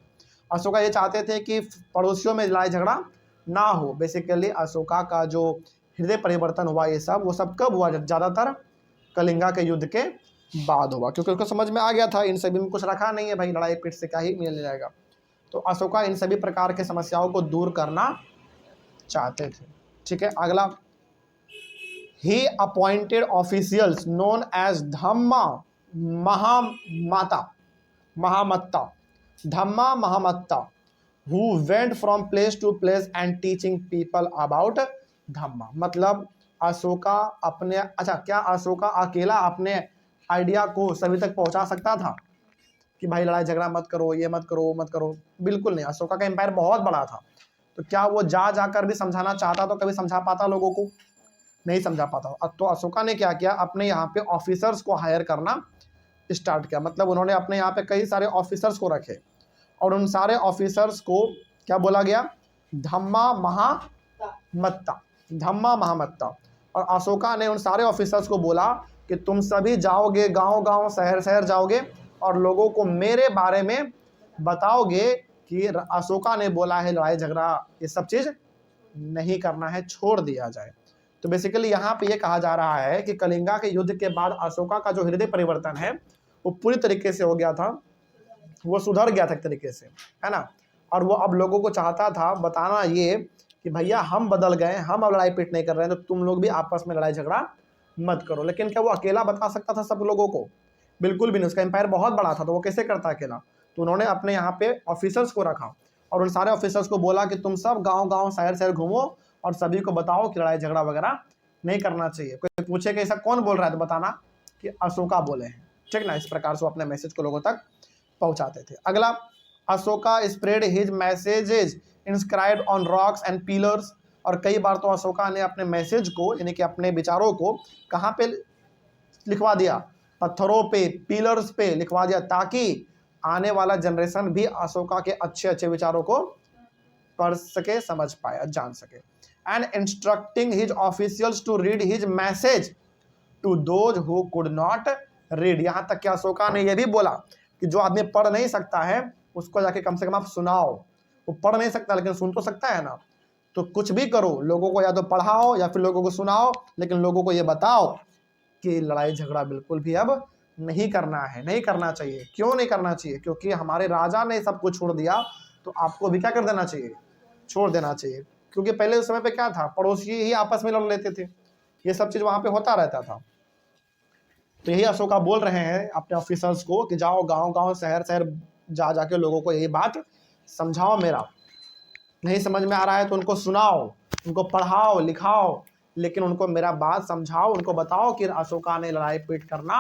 अशोका ये चाहते थे कि पड़ोसियों में लड़ाई झगड़ा ना हो। बेसिकली अशोका का जो हृदय परिवर्तन हुआ, ये सब वो सब कब हुआ, ज़्यादातर कलिंगा के युद्ध के बाद हुआ, क्योंकि उसको समझ में आ गया था इन सभी में कुछ रखा नहीं है भाई, लड़ाई पीट से क्या ही मिल जाएगा। तो अशोका इन सभी प्रकार के समस्याओं को दूर करना चाहते थे। ठीक है, अगला, he appointed officials known as dhamma mahamatta, dhamma mahamatta, who went from place to place and teaching people about धम्मा। मतलब अशोका अपने, अच्छा क्या अशोका अकेला अपने आइडिया को सभी तक पहुंचा सकता था कि भाई लड़ाई झगड़ा मत करो, ये मत करो, मत करो? बिल्कुल नहीं। अशोका का एम्पायर बहुत बड़ा था, तो क्या वो जाकर भी समझाना चाहता तो कभी समझा पाता लोगों को? नहीं समझा पाता। तो अशोका ने क्या किया, अपने यहाँ पे ऑफिसर्स को हायर करना स्टार्ट किया। मतलब उन्होंने अपने यहाँ पे कई सारे ऑफिसर्स को रखे, और उन सारे ऑफिसर्स को क्या बोला गया, धम्मा महामत्ता, धम्मा महामत्ता। और अशोका ने उन सारे ऑफिसर्स को बोला कि तुम सभी जाओगे गांव गांव, शहर शहर जाओगे, और लोगों को मेरे बारे में बताओगे कि अशोका ने बोला है लड़ाई झगड़ा ये सब चीज़ नहीं करना है, छोड़ दिया जाए। तो बेसिकली यहाँ पे ये कहा जा रहा है कि कलिंगा के युद्ध के बाद अशोका का जो हृदय परिवर्तन है वो पूरी तरीके से हो गया था, वो सुधर गया था एक तरीके से, है ना। और वो अब लोगों को चाहता था बताना ये कि भैया हम बदल गए, हम अब लड़ाई पीट नहीं कर रहे हैं, तो तुम लोग भी आपस में लड़ाई झगड़ा मत करो। लेकिन क्या वो अकेला बता सकता था सब लोगों को? बिल्कुल भी नहीं, उसका एम्पायर बहुत बड़ा था तो वो कैसे करता अकेला। तो उन्होंने अपने यहाँ पे ऑफिसर्स को रखा और उन सारे ऑफिसर्स को बोला कि तुम सब गांव गांव शहर शहर घूमो और सभी को बताओ कि लड़ाई झगड़ा वगैरह नहीं करना चाहिए। कोई पूछे कि ऐसा कौन बोल रहा है तो बताना कि अशोका बोले हैं, ठीक ना। इस प्रकार से वो अपने मैसेज को लोगों तक पहुंचाते थे। अगला, Ashoka spread his messages inscribed on rocks and pillars. और कई बार तो अशोका ने अपने मैसेज को यानी कि अपने विचारों को कहाँ पे लिखवा दिया, पत्थरों पे, पिलर्स पे लिखवा दिया, ताकि आने वाला जनरेशन भी अशोका के अच्छे अच्छे विचारों को पढ़ सके, समझ पाए, जान सके। And instructing his officials to read his message to those who could not read. यहाँ तक कि अशोका ने यह भी बोला कि जो आदमी पढ़ नहीं सकता है उसको जाके कम से कम आप सुनाओ। वो पढ़ नहीं सकता लेकिन सुन तो सकता है ना। तो कुछ भी करो, लोगों को या तो पढ़ाओ या फिर लोगों को सुनाओ, लेकिन लोगों को ये बताओ कि लड़ाई झगड़ा बिल्कुल भी अब नहीं करना है, नहीं करना चाहिए। क्यों नहीं करना चाहिए? क्योंकि हमारे राजा ने सब कुछ छोड़ दिया, तो आपको भी क्या कर देना चाहिए? छोड़ देना चाहिए। क्योंकि पहले उस समय पे क्या था, पड़ोसी ही आपस में लड़ लेते थे, ये सब चीज वहां पे होता रहता था। तो यही अशोका बोल रहे हैं अपने ऑफिसर्स को कि जाओ गांव गांव शहर शहर जा जाके लोगों को यही बात समझाओ, मेरा नहीं समझ में आ रहा है तो उनको सुनाओ, उनको पढ़ाओ लिखाओ, लेकिन उनको मेरा बात समझाओ, उनको बताओ कि अशोका ने लड़ाई पीट करना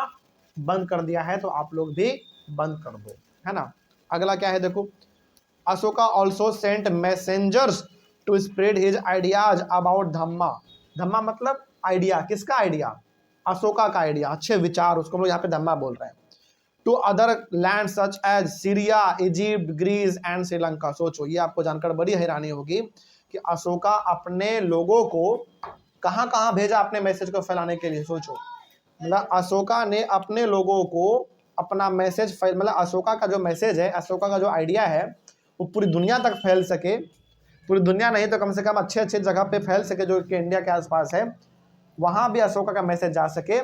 बंद कर दिया है तो आप लोग भी बंद कर दो, है ना। अगला क्या है देखो, Ashoka also sent messengers to spread his ideas about dhamma. Dhamma मतलब आइडिया, किसका आइडिया? अशोका का आइडिया, अच्छे विचार, उसको लोग यहाँ पे धम्मा बोल रहे हैं। To other land such as Syria, Egypt, Greece and Sri Lanka. सोचो, ये आपको जानकर बड़ी हैरानी होगी कि अशोका अपने लोगों को कहाँ कहाँ भेजा अपने मैसेज को फैलाने के लिए। सोचो, मतलब अशोका ने अपने लोगों को अपना मैसेज मतलब अशोका का जो मैसेज है, अशोका का जो आइडिया है वो पूरी दुनिया तक फैल सके, पूरी दुनिया नहीं तो कम से कम अच्छे अच्छे जगह पे फैल सके जो कि इंडिया के आसपास है, वहां भी अशोका का मैसेज जा सके,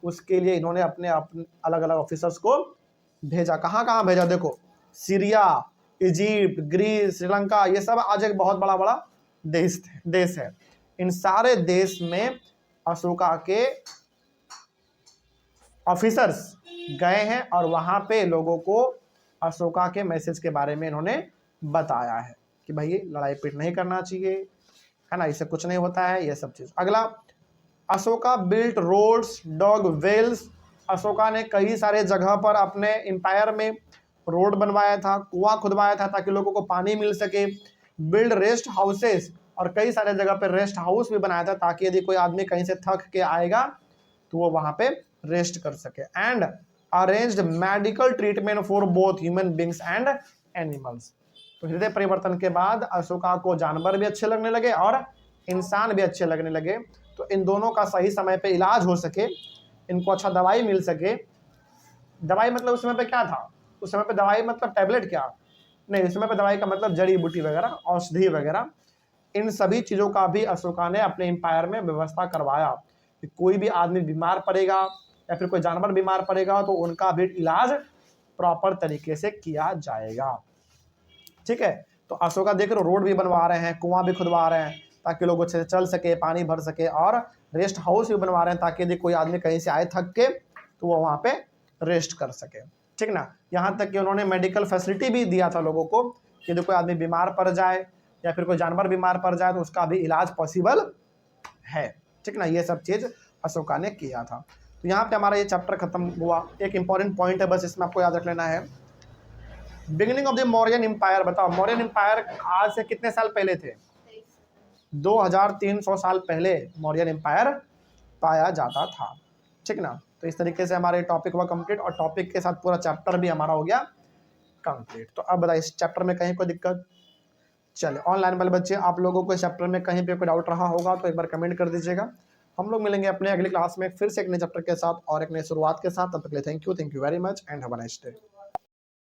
उसके लिए इन्होंने अपने अलग अलग ऑफिसर्स को भेजा। कहाँ कहाँ भेजा देखो, सीरिया, इजिप्ट, ग्रीस, श्रीलंका, ये सब आज एक बहुत बड़ा बड़ा देश है। इन सारे देश में अशोका के ऑफिसर्स गए हैं और वहां पे लोगों को अशोका के मैसेज के बारे में इन्होंने बताया है कि भाई लड़ाई पीट नहीं करना चाहिए, है ना, इससे कुछ नहीं होता है, ये सब चीज। अगला, Ashoka built roads, dug wells. Ashoka ने कई सारे जगह पर अपने एम्पायर में रोड बनवाया था, कुआं खुदवाया था ताकि लोगों को पानी मिल सके। बिल्ड रेस्ट हाउसेस, और कई सारे जगह पे रेस्ट हाउस भी बनाया था ताकि यदि कोई आदमी कहीं से थक के आएगा तो वो वहां पे रेस्ट कर सके। And arranged medical treatment for both human beings and animals. तो हृदय परिवर्तन के बाद अशोका को जानवर भी अच्छे लगने लगे और इंसान भी अच्छे लगने लगे। तो इन दोनों का सही समय पे इलाज हो सके, इनको अच्छा दवाई मिल सके। दवाई मतलब उस समय पे क्या था, उस समय पे दवाई मतलब टैबलेट क्या नहीं, उस समय पे दवाई का मतलब जड़ी बूटी वगैरह, औषधि वगैरह, इन सभी चीज़ों का भी अशोका ने अपने एम्पायर में व्यवस्था करवाया कि कोई भी आदमी बीमार पड़ेगा या फिर कोई जानवर बीमार पड़ेगा तो उनका भी इलाज प्रॉपर तरीके से किया जाएगा, ठीक है। तो अशोका देख रहे हो, रोड भी बनवा रहे हैं, कुआं भी खुदवा रहे हैं ताकि लोग अच्छे से चल सके, पानी भर सके, और रेस्ट हाउस भी बनवा रहे हैं ताकि यदि कोई आदमी कहीं से आए थक के तो वो वहाँ पे रेस्ट कर सके, ठीक ना। यहाँ तक कि उन्होंने मेडिकल फैसिलिटी भी दिया था लोगों को कि यदि कोई आदमी बीमार पड़ जाए या फिर कोई जानवर बीमार पड़ जाए तो उसका भी इलाज पॉसिबल है, ठीक ना। ये सब चीज़ अशोका ने किया था। तो यहाँ पे हमारा ये चैप्टर खत्म हुआ। एक इंपॉर्टेंट पॉइंट है बस इसमें आपको याद रख लेना है, beginning of the Mauryan empire. बताओ मौर्यन एम्पायर आज से कितने साल पहले थे? 2300 साल पहले मौर्यन एम्पायर पाया जाता था, ठीक ना। तो इस तरीके से हमारे टॉपिक हुआ कंप्लीट और टॉपिक के साथ पूरा चैप्टर भी हमारा हो गया कंप्लीट। तो अब बताइए इस चैप्टर में कहीं कोई दिक्कत? चलिए, ऑनलाइन वाले बच्चे आप लोगों को इस चैप्टर में कहीं पे कोई डाउट रहा होगा तो एक बार कमेंट कर दीजिएगा। हम लोग मिलेंगे अपने अगली क्लास में फिर से एक नए चैप्टर के साथ और एक नई शुरुआत के साथ। तब तक के लिए thank you very much and have a nice day.